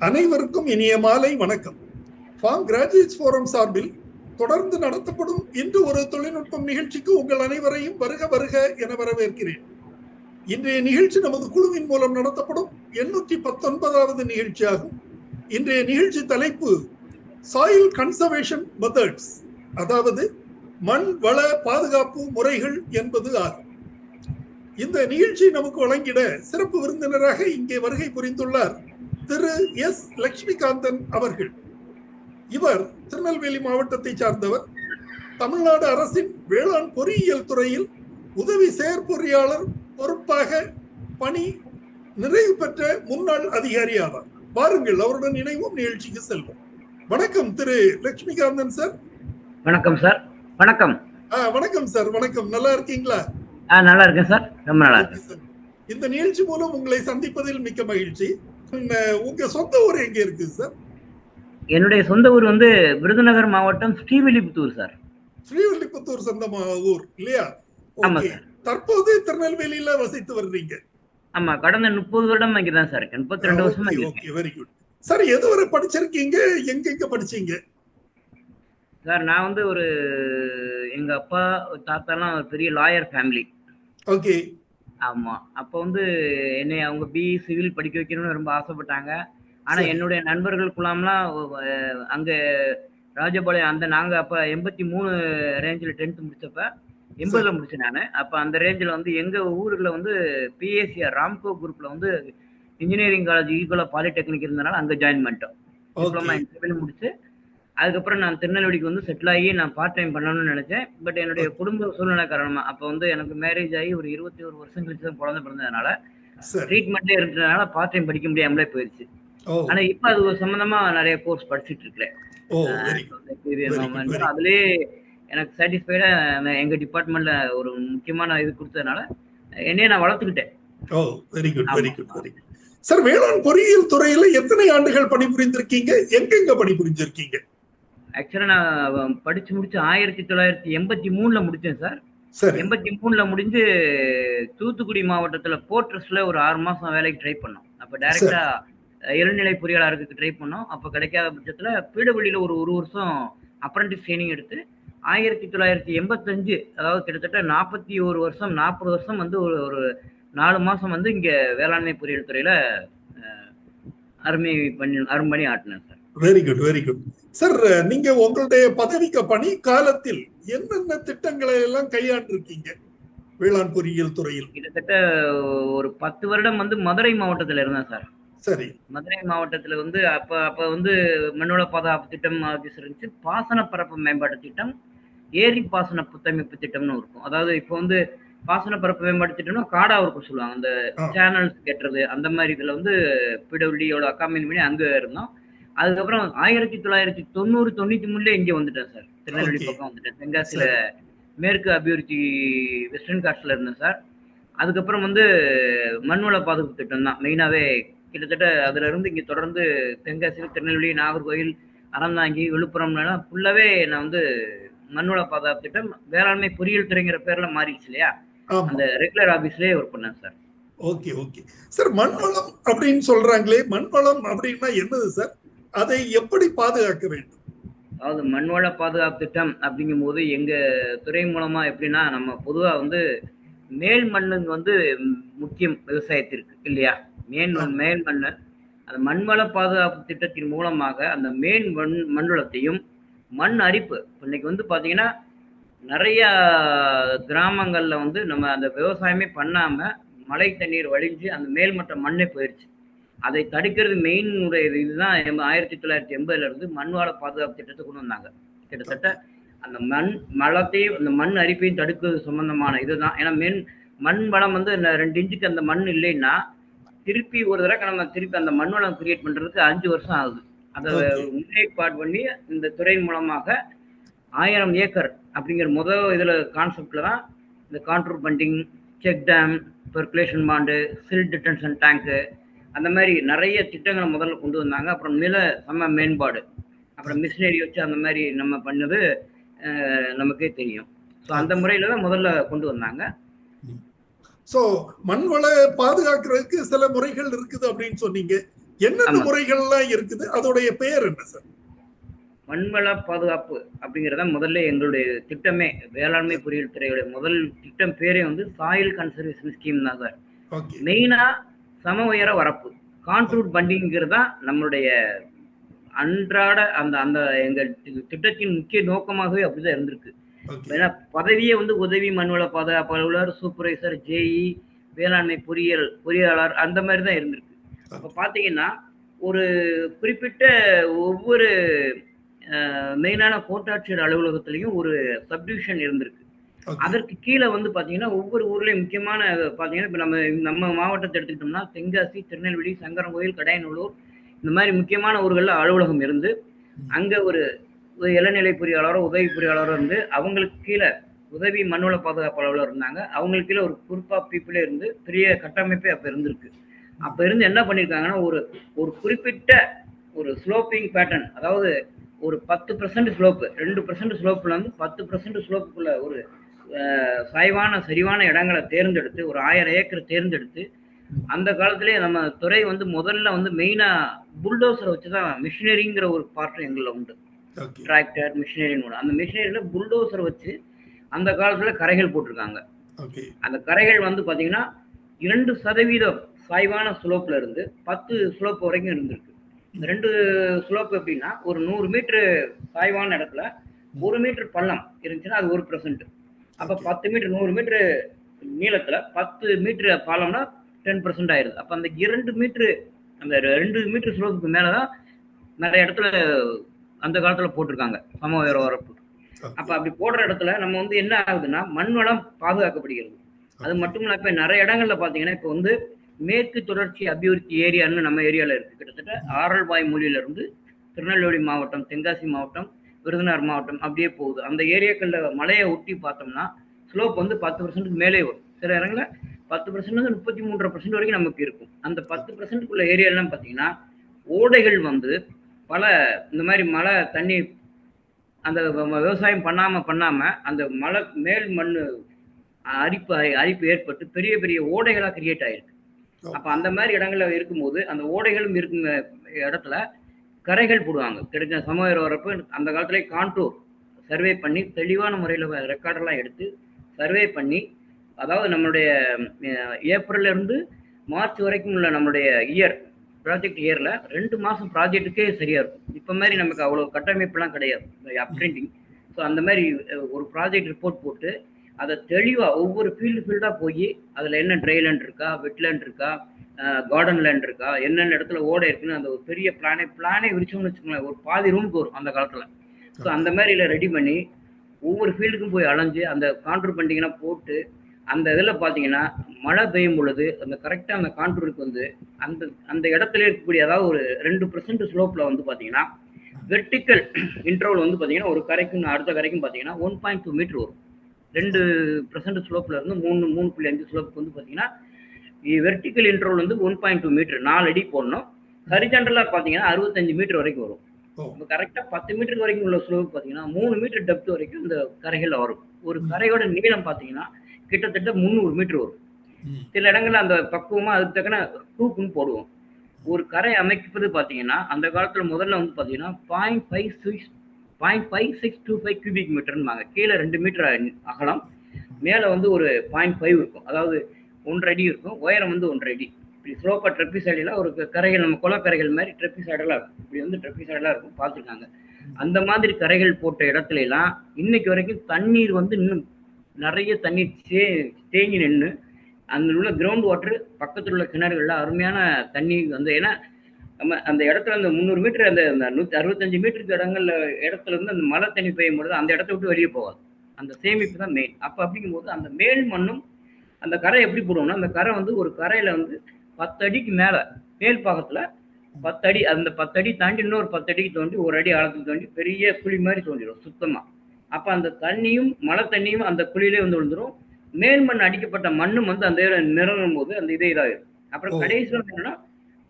அனைவருக்கும் இனிய மாலை வணக்கம். ஃபார்ம் கிராஜுவேட்ஸ் ஃபோரம் சார்பில் தொடர்ந்து நடத்தப்படும் இன்று ஒரு தொழில்நுட்பம் நிகழ்ச்சிக்கு உங்கள் அனைவரையும் வருக வருக என வரவேற்கிறேன். இன்றைய நிகழ்ச்சி நமது குழுவின் மூலம் நடத்தப்படும் 819வது நிகழ்ச்சியாகும். இன்றைய நிகழ்ச்சி தலைப்பு சாயில் கன்சர்வேஷன் மெத்தட்ஸ், அதாவது மண் வள பாதுகாப்பு முறைகள் என்பது ஆகும். இந்த நிகழ்ச்சி நமக்கு வழங்கிட சிறப்பு விருந்தினராக இங்கே வருகை புரிந்துள்ளார் திரு எஸ் லட்சுமிகாந்தன் அவர்கள். இவர் திருநெல்வேலி மாவட்டத்தை சார்ந்தவர். தமிழ்நாடு அரசின் வேளாண் பொறியியல் துறையில் உதவி செயற்பொறியாளர் பொறுப்பாக பணி நிறைவு பெற்ற முன்னாள் அதிகாரி ஆவார். வாருங்கள், அவருடன் இணைவும் நிகழ்ச்சிக்கு செல்வோம். வணக்கம் திரு லட்சுமிகாந்தன் சார். வணக்கம் சார். வணக்கம். வணக்கம் சார். வணக்கம். நல்லா இருக்கீங்களா? நல்லா இருக்கேன் சார். ரொம்ப நல்லா இருக்கேன். இந்த நிகழ்ச்சி மூலம் உங்களை சந்திப்பதில் மிக்க மகிழ்ச்சி. உங்க சொந்த ஊர் எங்க இருக்கு சார்? என்னுடைய சொந்த ஊர் விருதுநகர் மாவட்டம் ஸ்ரீவில்லிபுத்தூர் சார். ஸ்ரீவில்லிபுத்தூர் சொந்த ஊர் இல்லையா? ஆமா சார். தற்போது திருநெல்வேலியில வசித்து வர்றீங்க? ஆமா, கடந்த 30 வருடம் அங்கதான் சார் இருக்கேன். 32 வருஷமா இருக்கேன். Very good sir. எதுவரை படிச்சிருக்கீங்க? எங்க படிச்சீங்க சார்? நான் ஒரு எங்க அப்பா தாத்தாலாம் ஒரு பெரிய லாயர் ஃபேமிலி. ஓகே. ஆமா, அப்ப என்னை அவங்க பிஇ சிவில் படிக்க வைக்கணும்னு ரொம்ப ஆசைப்பட்டாங்க. ஆனா என்னுடைய நண்பர்களுக்குள்ளாம்லாம் அங்க ராஜபாளையம் நாங்க அப்ப 83 ரேஞ்சில் 10th முடிச்சப்ப 80ல முடிச்சேன் நானு. அப்ப அந்த ரேஞ்சில் எங்க ஊர்ல பிஏசிஆர் ராம்கோ குரூப்ல இன்ஜினியரிங் காலேஜ் ஈக்குவலா பாலிடெக்னிக் இருந்தனால அங்க ஜாயின் பண்ணிட்டோம். டிப்ளமா இன் சிவில் முடிச்சு அதுக்கப்புறம் நான் திருநெல்வேலிக்கு செட்டில் ஆகி நான் பார்ட் டைம் பண்ணணும்னு நினைச்சேன். பட் என்னுடைய குடும்ப சூழ்நிலை காரணமா அப்ப எனக்கு மேரேஜ் ஆகி ஒரு 21 வருஷம் கழிச்சு தான் குழந்தை பிறந்ததுனால ட்ரீட்மெண்ட்லேயே இருந்ததுனால பார்ட் டைம் படிக்க முடியாமலே போயிடுச்சு. ஆனா இப்ப அது சம்பந்தமா நிறைய கோர்ஸ் படிச்சுட்டு இருக்கிறேன். அதுலயே எனக்கு சாட்டிஸ்ஃபைடா எங்க டிபார்ட்மெண்ட்ல ஒரு முக்கியமான இது கொடுத்ததுனால என்னையே நான் வளர்த்துக்கிட்டேன். Very good, very good, very good. Sir, வேளாண் பொறியியல் துறையில எத்தனை ஆண்டுகள் பணிபுரிந்திருக்கீங்க? எங்கெங்க பணிபுரிஞ்சிருக்கீங்க? ஆக்சுவலா நான் படிச்சு முடிச்சு 1983ல முடிச்சேன் சார். 83ல முடிஞ்சு தூத்துக்குடி மாவட்டத்துல போர்ட்ரஸ்ல ஒரு 6 மாசம் வேலைக்கு ட்ரை பண்ணோம். அப்ப டைரக்டா இளநிலை பொறியாளருக்கு ட்ரை பண்ணோம். அப்ப கிடைக்காத பட்சத்துல பீடவெளியில ஒரு வருஷம் அப்ரண்டிஸ் ட்ரைனிங் எடுத்து 1985, அதாவது கிட்டத்தட்ட 41 வருஷம் 40 வருஷம் ஒரு 4 மாசம் இங்க வேளாண்மை பொறியியல் துறையில அரும்பணி ஆட்டினேன் sir. Very good, very good. Sir, நீங்க உங்களுடைய பதவிக்கு பணி காலத்தில் என்னென்ன திட்டங்களை எல்லாம் கையாண்டிருக்கீங்க வேளாண் பொறியியல் துறையில்? கிட்டத்தட்ட ஒரு 10 வருடம் மதுரை மாவட்டத்துல இருந்தேன் சார். சரி. மதுரை மாவட்டத்துல அப்ப மண்வள பாதுகாப்பு திட்டம் ஆபீஸ் இருந்துச்சு. பாசன பரப்பு மேம்பாட்டு திட்டம், ஏரி பாசன புத்தமைப்பு திட்டம்னு இருக்கும். அதாவது இப்போ பாசன பரப்பு மேம்பாட்டு திட்டம்னா காடா இருக்கும் சொல்லுவாங்க, அந்த சேனல்ஸ் கட்டுறது, அந்த மாதிரி இதுல பிடபிள்யூடியோட அக்காமின் பண்ணி அங்க இருந்தோம். அதுக்கப்புறம் 1990-93 இங்க வந்துட்டேன் சார். திருநெல்வேலி பக்கம் வந்துட்டேன். தென்காசியில மேற்கு அபிவிருத்தி வெஸ்டர்ன் காட்ஸ்ல இருந்தேன் சார். அதுக்கப்புறம் மண்வள பாதுகாப்பு திட்டம் தான் மெயினாவே. கிட்டத்தட்ட அதுல இருந்து இங்க தொடர்ந்து தென்காசியில், திருநெல்வேலி, நாகர்கோவில், அறந்தாங்கி, விழுப்புரம் ஃபுல்லாவே நான் மண்வள பாதுகாப்பு திட்டம் வேளாண்மை பொறியியல் துறைங்கிற பேர்ல மாறிடுச்சு இல்லையா, அந்த ரெகுலர் ஆபீஸ்லயே ஒர்க் பண்ணேன் சார். Okay, okay sir. மண்வளம் அப்படின்னு சொல்றாங்களே, மண்வளம் அப்படின்னா என்னது சார்? அதை எப்படி பாதுகாக்க வேண்டும்? அதாவது மண்வள பாதுகாப்பு திட்டம் அப்படிங்கும் போது எங்க துறை மூலமா எப்படின்னா, நம்ம பொதுவா மேல் மண்ணுங்க முக்கியம் விவசாயத்திற்கு இல்லையா. மேல் மண்ணு அந்த மண்வள பாதுகாப்பு திட்டத்தின் மூலமாக அந்த மண்வளத்தையும் மண் அரிப்பு, இன்னைக்கு பாத்தீங்கன்னா நிறைய கிராமங்கள்ல நம்ம அந்த விவசாயமே பண்ணாம மழை தண்ணீர் வழிஞ்சு அந்த மேல்மட்ட மண்ணே போயிடுச்சு. அதை தடுக்கிறது மெயின் இதுதான் 1980ல இருந்து மண்வள பாதுகாப்பு திட்டத்தை கொண்டு வந்தாங்க. கிட்டத்தட்ட அந்த மழத்தையும் அந்த மண் அரிப்பையும் தடுக்கிறது சம்பந்தமான இதுதான். ஏன்னா மண் வளம் 2 இன்ச்சுக்கு அந்த மண் இல்லைன்னா திருப்பி ஒரு தடவை நம்ம திருப்பி அந்த மண் வளம் கிரியேட் பண்றதுக்கு 5 வருஷம் ஆகுது. அதை முன்னேற்பாடு பண்ணி இந்த துறை மூலமாக 1000 ஏக்கர் அப்படிங்கிற இதுல கான்செப்ட்ல தான் இந்த control bunding, check dam, percolation pond, silt detention tank, அந்த மாதிரி நிறைய திட்டங்களை முதல்ல கொண்டு வந்தாங்க. அப்புறம் நில மேம்பாடு, அப்புறம் மிஷினரி வச்சு அந்த மாதிரி நம்ம பண்ணது நமக்கே தெரியும். ஸோ அந்த முறையில தான் முதல்ல கொண்டு வந்தாங்க. சோ மண்வள பாதுகாக்கிறதுக்கு சில முறைகள் இருக்குது அப்படின்னு சொன்னீங்க. என்னென்ன முறைகள்லாம் இருக்குது, அதோடைய பெயர் என்ன சார்? மண்வள பாதுகாப்பு அப்படிங்கிறத முதல்ல எங்களுடைய திட்டமே, வேளாண்மை பொறியியல் துறையுடைய முதல் திட்டம் பேரே வந்து சாயில் கன்சர்வேஷன் ஸ்கீம் தான் சார். மெயினா சம உயர வரப்பு கான்ட்ரூட் பண்டிங்கிறது தான் நம்மளுடைய அன்றாட அந்த அந்த எங்கள் திட்டத்தின் முக்கிய நோக்கமாகவே அப்படிதான் இருந்திருக்கு. ஏன்னா பதவியே வந்து உதவி மண்வள பாதுகாப்பு அலுவலர், சூப்பர்வைசர், ஜேஇ, வேளாண்மை பொறியாளர் அந்த மாதிரி தான் இருந்திருக்கு. அப்ப பாத்தீங்கன்னா ஒரு குறிப்பிட்ட ஒவ்வொரு மெயினான கோட்டாட்சியர் அலுவலகத்திலையும் ஒரு சப்டிவிஷன் இருந்திருக்கு. அதற்கு கீழே வந்து பாத்தீங்கன்னா ஒவ்வொரு ஊர்லயும் முக்கியமான பாத்தீங்கன்னா இப்ப நம்ம மாவட்டத்தை எடுத்துக்கிட்டோம்னா தென்காசி, திருநெல்வேலி, சங்கரன்கோயில், கடையநல்லூர் இந்த மாதிரி முக்கியமான ஊர்கள்ல அலுவலகம் இருந்து அங்க ஒரு இளநிலை பொறியாளரோ உதவி பொறியாளரோ இருந்து அவங்களுக்கு கீழே உதவி மண்வள பாதுகாப்பு அலுவலர் இருந்தாங்க. அவங்களுக்கு கீழே ஒரு குரூப் ஆஃப் பீப்புளே இருந்து பெரிய கட்டமைப்பே அப்ப இருந்திருக்கு. அப்ப இருந்து என்ன பண்ணிருக்காங்கன்னா ஒரு குறிப்பிட்ட ஒரு ஸ்லோப்பிங் பேட்டர்ன், அதாவது ஒரு 10% ஸ்லோப்பு, 2% ஸ்லோப்ல இருந்து 10% ஸ்லோப்புக்குள்ள ஒரு சாய்வான சரிவான இடங்களை தேர்ந்தெடுத்து ஒரு 1000 ஏக்கர் தேர்ந்தெடுத்து அந்த காலத்திலேயே நம்ம துறை வந்து முதல்ல வந்து மெயினா புல்டோசரை வச்சுதான் மிஷினரிங்கிற ஒரு பார்ட் எங்களை உண்டு. டிராக்டர் மிஷினரின்னு அந்த மிஷினரியில புல்டோசர் வச்சு அந்த காலத்துல கரைகள் போட்டிருக்காங்க. அந்த கரைகள் வந்து பாத்தீங்கன்னா 2% சாய்வான ஸ்லோப்ல இருந்து 10 ஸ்லோப் வரைக்கும் இருந்திருக்கு. இந்த 2 ஸ்லோப் எப்படின்னா ஒரு 100 மீட்டர் சாய்வான இடத்துல 1 மீட்டர் பள்ளம் இருந்துச்சுன்னா அது 1%. அப்ப 10 மீட்டர் 100 மீட்டர் நீளத்துல 10 மீட்டர் பாலம்னா 10% ஆயிருது. அப்ப அந்த 2 மீட்டர் அந்த 2 மீட்டர் ஸ்லோப்புக்கு மேலதான் நிறைய இடத்துல அந்த காலத்துல போட்டிருக்காங்க சம உயர வரப்பு. அப்ப அப்படி போடுற இடத்துல நம்ம வந்து என்ன ஆகுதுன்னா மண் வளம் பாதுகாக்கப்படுகிறது. அது மட்டும் இல்ல இப்ப நிறைய இடங்கள்ல பாத்தீங்கன்னா இப்ப வந்து மேற்கு தொடர்ச்சி அபிவிருத்தி ஏரியான்னு நம்ம ஏரியால இருக்கு. கிட்டத்தட்ட ஆரல்வாய் மொழியில இருந்து திருநெல்வேலி மாவட்டம், தென்காசி மாவட்டம், விருதுநகர் மாவட்டம் அப்படியே போகுது. அந்த ஏரியாக்கள்ல மலையை ஒட்டி பார்த்தோம்னா ஸ்லோப் வந்து 10% மேலே வரும். சில இடங்கள்ல 10% 33% வரைக்கும் நமக்கு இருக்கும். அந்த 10%க்குள்ள ஏரியாலாம் பாத்தீங்கன்னா ஓடைகள் வந்து பல இந்த மாதிரி மழை தண்ணி அந்த விவசாயம் பண்ணாம அந்த மழை மேல் மண்ணு அரிப்பு ஏற்பட்டு பெரிய பெரிய ஓடைகளா கிரியேட் ஆயிருக்கு. அப்ப அந்த மாதிரி இடங்கள்ல இருக்கும்போது அந்த ஓடைகளும் இருக்கும் இடத்துல கரைகள் போடுவாங்க. கிடைச்ச சமவெளி வரப்பு அந்த காலத்திலே கான்டூர் சர்வே பண்ணி தெளிவான முறையில ரெக்கார்டெல்லாம் எடுத்து சர்வே பண்ணி, அதாவது நம்மளுடைய ஏப்ரல்ல இருந்து மார்ச் வரைக்கும் உள்ள நம்மளுடைய ப்ராஜெக்ட் இயர்ல 2 மாசம் ப்ராஜெக்டுக்கே சரியா இருக்கும். இப்ப மாதிரி நமக்கு அவ்வளவு கட்டமைப்புலாம் கிடையாது அப்ரிண்டிங். ஸோ அந்த மாதிரி ஒரு ப்ராஜெக்ட் ரிப்போர்ட் போட்டு அதை தெளிவா ஒவ்வொரு ஃபீல்டா போய் அதுல என்ன ட்ரை லேண்ட் இருக்கா, வெட்லேண்ட் இருக்கா, கார்டன் லேண்ட் இருக்கா, என்னென்ன இடத்துல ஓடை இருக்குன்னு அந்த ஒரு பெரிய பிளானே விரிச்சோம்னு வச்சுக்கோங்களேன், ஒரு பாதி ரூமுக்கு வரும் அந்த காலத்துல. ஸோ அந்த மாதிரி ரெடி பண்ணி ஒவ்வொரு ஃபீல்டுக்கும் போய் அலைஞ்சு அந்த கான்ட்ரூர் பண்ணிங்கன்னா போட்டு அந்த இதில் பார்த்தீங்கன்னா மழை பெய்யும் பொழுது அந்த கரெக்டாக அந்த கான்ட்ரூருக்கு வந்து அந்த அந்த இடத்துல இருக்கக்கூடிய அதாவது ஒரு 2% ஸ்லோப்பில் வந்து பார்த்தீங்கன்னா வெர்டிக்கல் இன்டர்வல் வந்து பார்த்தீங்கன்னா ஒரு கரைக்கும் அடுத்த கரைக்கும் பார்த்தீங்கன்னா 1.2 மீட்டர் வரும். 2% ஸ்லோப்பில் இருந்து 3.5 ஸ்லோப்புக்கு வந்து பார்த்தீங்கன்னா வெர்டிக்கல் இன்டர்வல் வந்து 1.2 மீட்டர் 4 அடி போடணும். ஹரிஜாண்டலாக பார்த்தீங்கன்னா 65 மீட்டர் வரைக்கும் வரும். கரெக்டாக 10 மீட்டர் வரைக்கும் உள்ள ஸ்லோப் பார்த்தீங்கன்னா 3 மீட்டர் டெப்த் வரைக்கும் இந்த கரைகளில் வரும். ஒரு கரையோட நீளம் பார்த்தீங்கன்னா கிட்டத்தட்ட 300 மீட்டர் வரும். சில இடங்கள்ல அந்த பக்குவமா அதுக்கு தக்கன டூக்குன்னு போடுவோம். ஒரு கரை அமைப்பது பாத்தீங்கன்னா அந்த காலத்துல முதல்ல வந்து பாத்தீங்கன்னா 0.5625 கியூபிக் மீட்டர்னுவாங்க. கீழே 2 மீட்டர் அகலம், மேல வந்து ஒரு 0.5 இருக்கும். அதாவது 1 அடி இருக்கும், உயரம் வந்து 1 அடி. இப்படி ஸ்லோப்பா ட்ரெப்பிசைடில் ஒரு கரைகள் நம்ம குளக்கரைகள் மாதிரி ட்ரெப்பிசைடெல்லாம் இருக்கும். இப்படி வந்து ட்ரெப்பிசைடெல்லாம் இருக்கும் பார்த்துருக்காங்க. அந்த மாதிரி கரைகள் போட்ட இடத்துல எல்லாம் இன்னைக்கு வரைக்கும் தண்ணீர் வந்து இன்னும் நிறைய தண்ணீர் தேங்கி நின்று அந்த உள்ள கிரவுண்ட் வாட்டர் பக்கத்தில் உள்ள கிணறுகள்ல அருமையான தண்ணி வந்து, ஏன்னா நம்ம அந்த இடத்துல அந்த 300 மீட்டர் அந்த 165 மீட்டருக்கு இடத்துல இருந்து அந்த மழை தண்ணி பெய்யும் பொழுது அந்த இடத்த விட்டு வெளியே போகாது. அந்த சேமிப்பு தான் மெயின். அப்ப அப்படிங்கும்போது அந்த மேல் மண்ணும் அந்த கரை எப்படி போடுவோம்னா அந்த கரை வந்து ஒரு கரையில வந்து 10 அடிக்கு மேல மேல் பாகத்துல 10 அடி, அந்த 10 அடி தாண்டி இன்னொரு 10 அடிக்கு தோண்டி 1 அடி ஆழத்துக்கு தோண்டி பெரிய குழி மாதிரி தோண்டிடும் சுத்தமா. அப்ப அந்த தண்ணியும் மழை தண்ணியும் அந்த குழியிலே வந்து விழுந்துடும். மேல் மண் அடிக்கப்பட்ட மண்ணும் வந்து அந்த நிரம்பும் போது அந்த இதாயிரும். அப்புறம் கடைசியில் என்னன்னா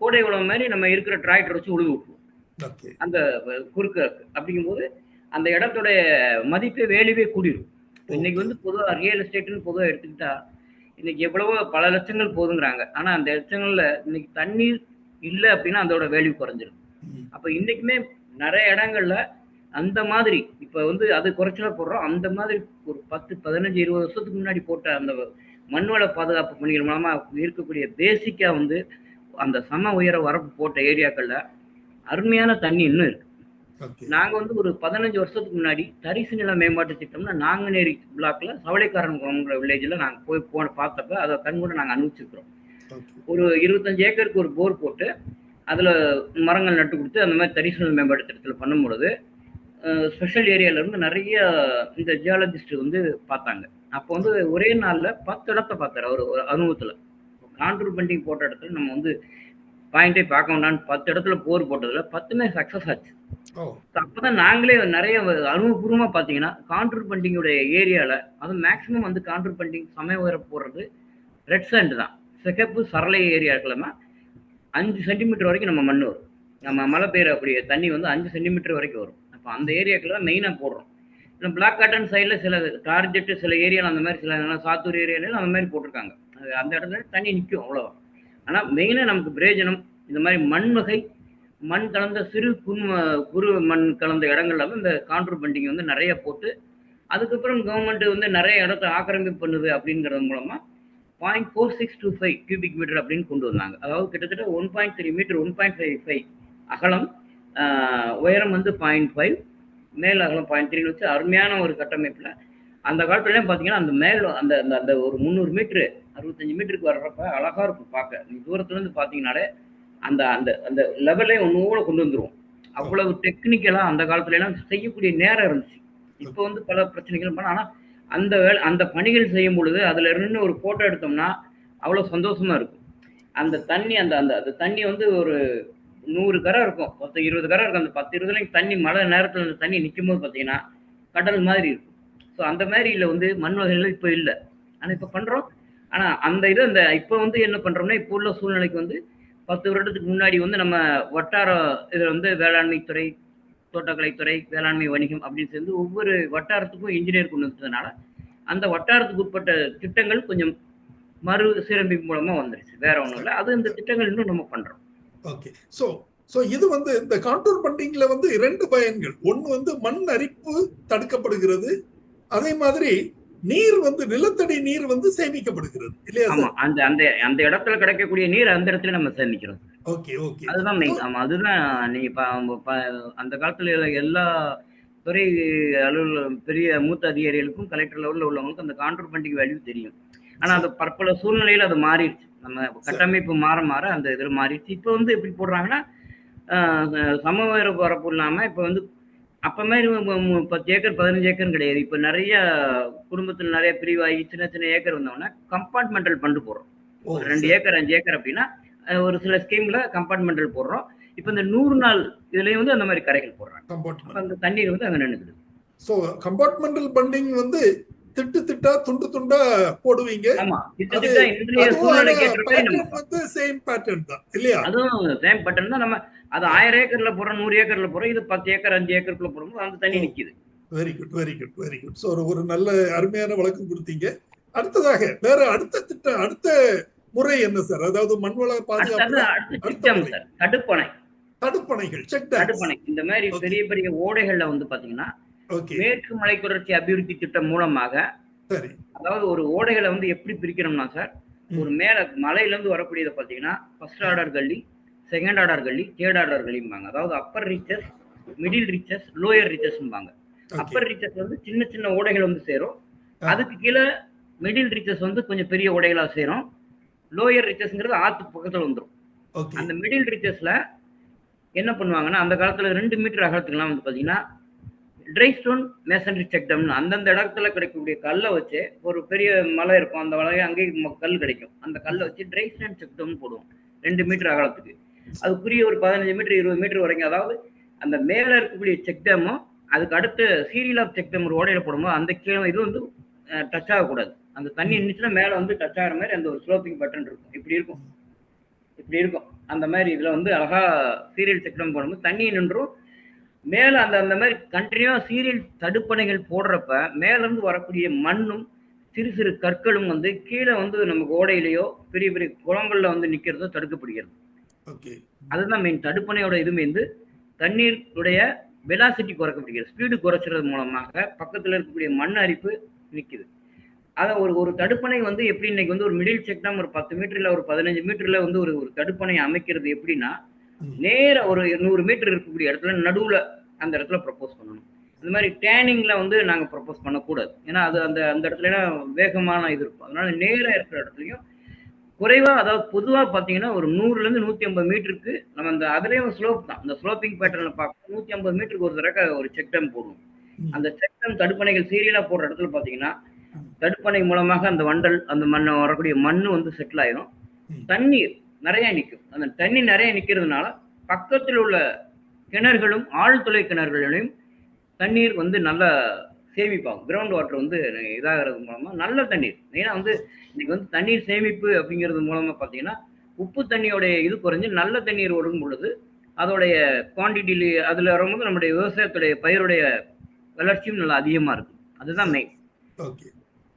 கோடை உழவு மாதிரி நம்ம இருக்கிற டிராக்டர் வச்சு உழுது விட்டுருவோம் அந்த குறுக்க. அப்படிங்கும்போது அந்த இடத்துடைய மதிப்பே வேல்யூவே கூடிடும். இன்னைக்கு வந்து பொதுவாக ரியல் எஸ்டேட்னு பொதுவாக எடுத்துக்கிட்டா இன்னைக்கு எவ்வளவோ பல லட்சங்கள் போதுங்கிறாங்க. ஆனா அந்த லட்சங்கள்ல இன்னைக்கு தண்ணீர் இல்ல அப்படின்னா அதோட வேல்யூ குறைஞ்சிரும். அப்ப இன்னைக்குமே நிறைய இடங்கள்ல அந்த மாதிரி இப்ப வந்து அது குறைச்சலா போடுறோம். அந்த மாதிரி ஒரு 10, 15, 20 வருஷத்துக்கு முன்னாடி போட்ட அந்த மண்வள பாதுகாப்பு பணிகள் மூலமா இருக்கக்கூடிய பேசிக்கா வந்து அந்த சம உயர வரப்பு போட்ட ஏரியாக்கள்ல அருமையான தண்ணி இன்னும் இருக்கு. ஓகே. நாங்க வந்து ஒரு 15 வருஷத்துக்கு முன்னாடி தரிசு நில மேம்பாட்டு திட்டம்னா நாங்குநேரி பிளாக்ல சவளைக்காரன் வில்லேஜ்ல நாங்க போய் பார்த்தப்ப அதை கண்கூட நாங்க அனுபவிச்சிருக்கிறோம். ஓகே. ஒரு 25 ஏக்கருக்கு ஒரு போர் போட்டு அதுல மரங்கள் நட்டு கொடுத்து அந்த மாதிரி தரிசு நில மேம்பாட்டு திட்டத்துல பண்ணும் பொழுது ஸ்பெஷல் ஏரியால இருந்து நிறைய இந்த ஜியாலஜிஸ்ட் வந்து பார்த்தாங்க. அப்போ வந்து ஒரே நாள்ல 10 இடத்த பார்த்தாரு அவர் ஒரு அனுபவத்துல. கான்ட்ரூ பண்டிங் போட்ட இடத்துல நம்ம வந்து பாயிண்டே பார்க்க வேண்டாம்னு 10 இடத்துல போர் போட்டதுல 10மே சக்சஸ் ஆச்சு. ஓ. அப்பதான் நாங்களே நிறைய அனுபவபூர்வமா பாத்தீங்கன்னா கான்ட்ரூ பண்டிங்கோட ஏரியால அது மேக்சிமம் வந்து கான்ட்ரூ பண்டிங் சமய உயர போடுறது ரெட் சாண்ட் தான். சிகப்பு சரளை ஏரியாக்கெல்லாம் 5 சென்டிமீட்டர் வரைக்கும் நம்ம மண் வரும். நம்ம மழை பெய்யக்கூடிய தண்ணி வந்து 5 சென்டிமீட்டர் வரைக்கும் வரும். அப்போ அந்த ஏரியாக்கள் தான் மெயினாக போடுறோம். இல்லை பிளாக் காட்டன் சைடில் சில டார்கெட்டு சில ஏரியாவில் அந்த மாதிரி சில சாத்தூர் ஏரியாவில் அந்த மாதிரி போட்டிருக்காங்க. அது அந்த இடத்துல தண்ணி நிற்கும் அவ்வளோதான். ஆனால் மெயினாக நமக்கு பிரயோஜனம் இந்த மாதிரி மண் வகை மண் கலந்த சிறு குறு மண் கலந்த இடங்கள்ல வந்து இந்த கான்ட்ரூ பண்டிகை வந்து நிறைய போட்டு அதுக்கப்புறம் கவர்மெண்ட் வந்து நிறைய இடத்த ஆக்கிரமிப்பு பண்ணுது அப்படிங்கிறது மூலமா 0.4625 கியூபிக் மீட்டர் அப்படின்னு கொண்டு வந்தாங்க. அதாவது கிட்டத்தட்ட 1.3 மீட்டர் 1.55 அகலம், உயரம் வந்து 0.5, மேல் அகலம் 0.3 வச்சு அருமையான ஒரு கட்டமைப்புல அந்த காலத்துல பாத்தீங்கன்னா அந்த மேல் அந்த அந்த ஒரு 300 மீட்டரு 65 மீட்டருக்கு வர்றப்ப அழகா இருக்கும் பார்க்க. நீ தூரத்துல இருந்து பாத்தீங்கன்னாலே அந்த அந்த அந்த லெவலே ஒன்னோட கொண்டு வந்துருவோம். அவ்வளவு டெக்னிக்கலா அந்த காலத்துல எல்லாம் செய்யக்கூடிய நேரம் இருந்துச்சு. இப்ப வந்து பல பிரச்சனைகள் பண்ண, ஆனா அந்த அந்த பணிகள் செய்யும் பொழுது அதுல இருந்து ஒரு போட்டோ எடுத்தோம்னா அவ்வளவு சந்தோஷமா இருக்கும். அந்த தண்ணி அந்த அந்த அந்த தண்ணி வந்து ஒரு 100 கரை இருக்கும், 10, 20 கரை இருக்கும். அந்த 10, 20 தண்ணி மழை நேரத்துல அந்த தண்ணி நிற்கும் போது பாத்தீங்கன்னா கடல் மாதிரி இருக்கும். ஸோ அந்த மாதிரி இல்லை வந்து மண் வகைகள் இப்ப இல்லை. ஆனா இப்ப பண்றோம். ஆனா அந்த இது அந்த இப்ப வந்து என்ன பண்றோம்னா இப்போ உள்ள சூழ்நிலைக்கு வந்து 10 வருடத்துக்கு முன்னாடி வந்து நம்ம வட்டார இதுல வந்து வேளாண்மை துறை, தோட்டக்கலைத்துறை, வேளாண்மை வணிகம் அப்படின்னு சேர்ந்து ஒவ்வொரு வட்டாரத்துக்கும் இன்ஜினியர் கொண்டு வந்ததுனால அந்த வட்டாரத்துக்கு உட்பட்ட திட்டங்கள் கொஞ்சம் மறு சீரமைப்பு மூலமா வந்துருச்சு. வேற ஒண்ணும் இல்லை. அது இந்த திட்டங்கள் இன்னும் நம்ம பண்றோம். ஓகே. சோ இது வந்து இந்த கான்டூர் பண்டிங்ல வந்து 2 பயன்கள். ஒன்னு வந்து மண் அரிப்பு தடுக்கப்படுகிறது, அதே மாதிரி நீர் வந்து நிலத்தடி நீர் வந்து சேமிக்கப்படுகிறது இல்லையா? ஆமா, அந்த அந்த அந்த இடத்துல கிடைக்கக்கூடிய நீர் அந்த இடத்துல நம்ம சேமிக்கிறோம். Okay okay. அதுதான் மெயின். ஆமா, அதுதான் நீங்க அந்த காலத்துல எல்லா துறை அலுவலர் பெரிய மூத்த அதிகாரிகளுக்கும் கலெக்டர் லெவலில் உள்ளவங்களுக்கும் அந்த கான்ட்ரூ பண்டிகை வேல்யூ தெரியும். ஆனா அந்த பற்பல சூழ்நிலையில அது மாறிடுச்சு. நம்ம கட்டமைப்பு மாற மாற அந்த இதுல மாறிடுச்சு. இப்ப வந்து எப்படி போடுறாங்கன்னா சமவெளி வரப்பு இல்லாம இப்ப வந்து அப்ப மாதிரி 10 ஏக்கர் 15 ஏக்கர் கிடையாது. இப்ப நிறைய குடும்பத்துல நிறைய பிரிவாகி சின்ன சின்ன ஏக்கர் வந்தோம்னா கம்பார்ட்மெண்டல் பண்டு போடுறோம். 2 ஏக்கர் 5 ஏக்கர் அப்படின்னா ஒரு சில ஸ்கீம்ல கம்பார்ட்மெண்டல் போடுறோம். இப்ப இந்த 100 நாள் இதுலயும் வந்து அந்த மாதிரி கரைகள் போடுறாங்க. அந்த தண்ணீர் வந்து அங்க நின்னுக்குது. சோ கம்பார்ட்மெண்டல் பண்டிங் வந்து திட்டு திட்டா துண்டு துண்டா போடுவீங்க. ஆமா, திட்டு திட்டா இன்றைய சூழ்நிலைக்கு ஏற்ற மாதிரி நம்ம வந்து சேம் பேட்டர்ன் தான் இல்லையா? அதுவும் சேம் பேட்டர்ன் தான். நம்ம அது 1000 ஏக்கர்ல போறோம், 100 ஏக்கர்ல போறோம். இது 10 ஏக்கர் 5 ஏக்கருக்குள்ள போடும்போது அந்த தண்ணி நிக்குது. Very good very good very good. So ஒரு நல்ல அருமையான விளக்கம் கொடுத்தீங்க. அடுத்ததாக வேற அடுத்த திட்டம், அடுத்த முறை என்ன சார்? அதாவது மண்வள பாதுகாப்பு திட்டம் சார், தடுப்பணைகள், செக் தடுப்பணை. இந்த மாதிரி பெரிய பெரிய ஓடைகள்ல வந்து பாத்தீங்கன்னா மேற்கு மலை தொடர்ச்சி அபிவிருத்தி திட்டம் மூலமாக, அதாவது ஒரு ஓடைகளை வந்து எப்படி பிரிக்கிறோம்னா சார், ஒரு மேல மலையில இருந்து வரக்கூடியதை பாத்தீங்கன்னா first order gully, second order gully, third order கல்லிம்பாங்க. அதாவது upper reaches, middle reaches, lower ரீச்சஸ்ம்பாங்க. அப்பர் ரீச்சஸ் வந்து சின்ன சின்ன ஓடைகள் வந்து சேரும். அதுக்கு கீழே மிடில் ரீச்சஸ் வந்து கொஞ்சம் பெரிய ஓடைகளா சேரும். லோயர் ரீச்சஸ்ங்கிறது ஆத்து பக்கத்துல வந்துடும். அந்த மிடில் ரீச்சஸ்ல என்ன பண்ணுவாங்கன்னா அந்த காலத்துல 2 மீட்டர் அகலத்துக்குலாம் வந்து பாத்தீங்கன்னா ட்ரை ஸ்டோன் மேசன்ரி செக் டம்னு அந்தந்த இடத்துல கிடைக்கக்கூடிய கல்லை வச்சு, ஒரு பெரிய மலை இருக்கும், அந்த மலையை அங்கேயும் கல் கிடைக்கும், அந்த கல்லை வச்சு ட்ரை ஸ்டோன் செக் டம்னு போடுவோம் 2 மீட்டர் அகலத்துக்கு. அதுக்குரிய ஒரு 15 மீட்டர் 20 மீட்டர் வரைக்கும். அதாவது அந்த மேல இருக்கக்கூடிய செக் டேமும் அதுக்கு அடுத்த சீரியல் ஆஃப் செக் டேம் ஒரு ஓடையில போடும்போது அந்த கீழே இது வந்து டச் ஆகக்கூடாது. அந்த தண்ணி இருந்துச்சுன்னா மேல வந்து டச் ஆகிற மாதிரி அந்த ஒரு ஸ்லோப்பிங் பட்டன் இருக்கும். இப்படி இருக்கும், இப்படி இருக்கும். அந்த மாதிரி இதுல வந்து அழகா சீரியல் செக் டேம் போடும்போது தண்ணி நின்றும். மேல அந்த அந்த மாதிரி கண்டினியூவா சீரியல் தடுப்பணைகள் போடுறப்ப மேல இருந்து வரக்கூடிய மண்ணும் சிறு சிறு கற்களும் வந்து கீழே வந்து நமக்கு ஓடையிலேயோ பெரிய பெரிய குளங்கள்ல வந்து நிக்கிறதோ தடுக்கப்படுகிறது. ஓகே. அதுதான் மெயின். தடுப்பணையோட இதுமே வந்து தண்ணீருடைய வெலாசிட்டி குறைக்கப்படுகிறது. ஸ்பீடு குறைச்சிறது மூலமாக பக்கத்துல இருக்கக்கூடிய மண் அரிப்பு நிக்குது. அத ஒரு ஒரு தடுப்பணை வந்து எப்படி இன்னைக்கு வந்து ஒரு மிடில் செக் டேம் ஒரு 10 மீட்டர் இல்ல ஒரு 15 மீட்டர்ல வந்து ஒரு ஒரு தடுப்பணை அமைக்கிறது எப்படின்னா, நேர ஒரு 100 மீட்டர் இருக்கக்கூடிய இடத்துல நடுவுல அந்த இடத்துல ப்ரப்போஸ் பண்ணணும். இந்த மாதிரி டேனிங்ல வந்து நாங்க ப்ரப்போஸ் பண்ணக்கூடாது. ஏன்னா அது அந்த அந்த இடத்துல வேகமான இது இருக்கும். அதனால நேரா இருக்கிற இடத்துலயும் குறைவா, அதாவது பொதுவா பாத்தீங்கன்னா ஒரு 100ல இருந்து 150 மீட்டருக்கு நம்ம அந்த அதுலயும் ஸ்லோப் தான். அந்த ஸ்லோப்பிங் பேட்டர்ல பார்க்க 150 மீட்டருக்கு ஒரு தடவை ஒரு செக் டேம் போடுவோம். அந்த செக் டேம் தடுப்பணைகள் சீரியலா போடுற இடத்துல பாத்தீங்கன்னா தடுப்பணை மூலமாக அந்த வண்டல் அந்த மண் வரக்கூடிய மண்ணு வந்து செட்டில் ஆயிரும். தண்ணீர் நிறைய நிற்கும். அந்த தண்ணி நிறைய நிக்கிறதுனால பக்கத்தில் உள்ள கிணறுகளும் ஆழ்துளை கிணறுகளிலும் தண்ணீர் வந்து நல்லா சேமிப்பாகும். கிரவுண்ட் வாட்டர் வந்து இதாகிறது மூலமா நல்ல தண்ணீர். ஏன்னா வந்து இன்னைக்கு வந்து தண்ணீர் சேமிப்பு அப்படிங்கிறது மூலமா பாத்தீங்கன்னா உப்பு தண்ணியோடைய இது குறைஞ்சு நல்ல தண்ணீர் ஓடும் பொழுது அதோடைய குவான்டிட்டி அதுல வரும்போது நம்முடைய விவசாயத்துடைய பயிருடைய வளர்ச்சியும் நல்லா அதிகமா இருக்கும். அதுதான் மெயின். ஓகே.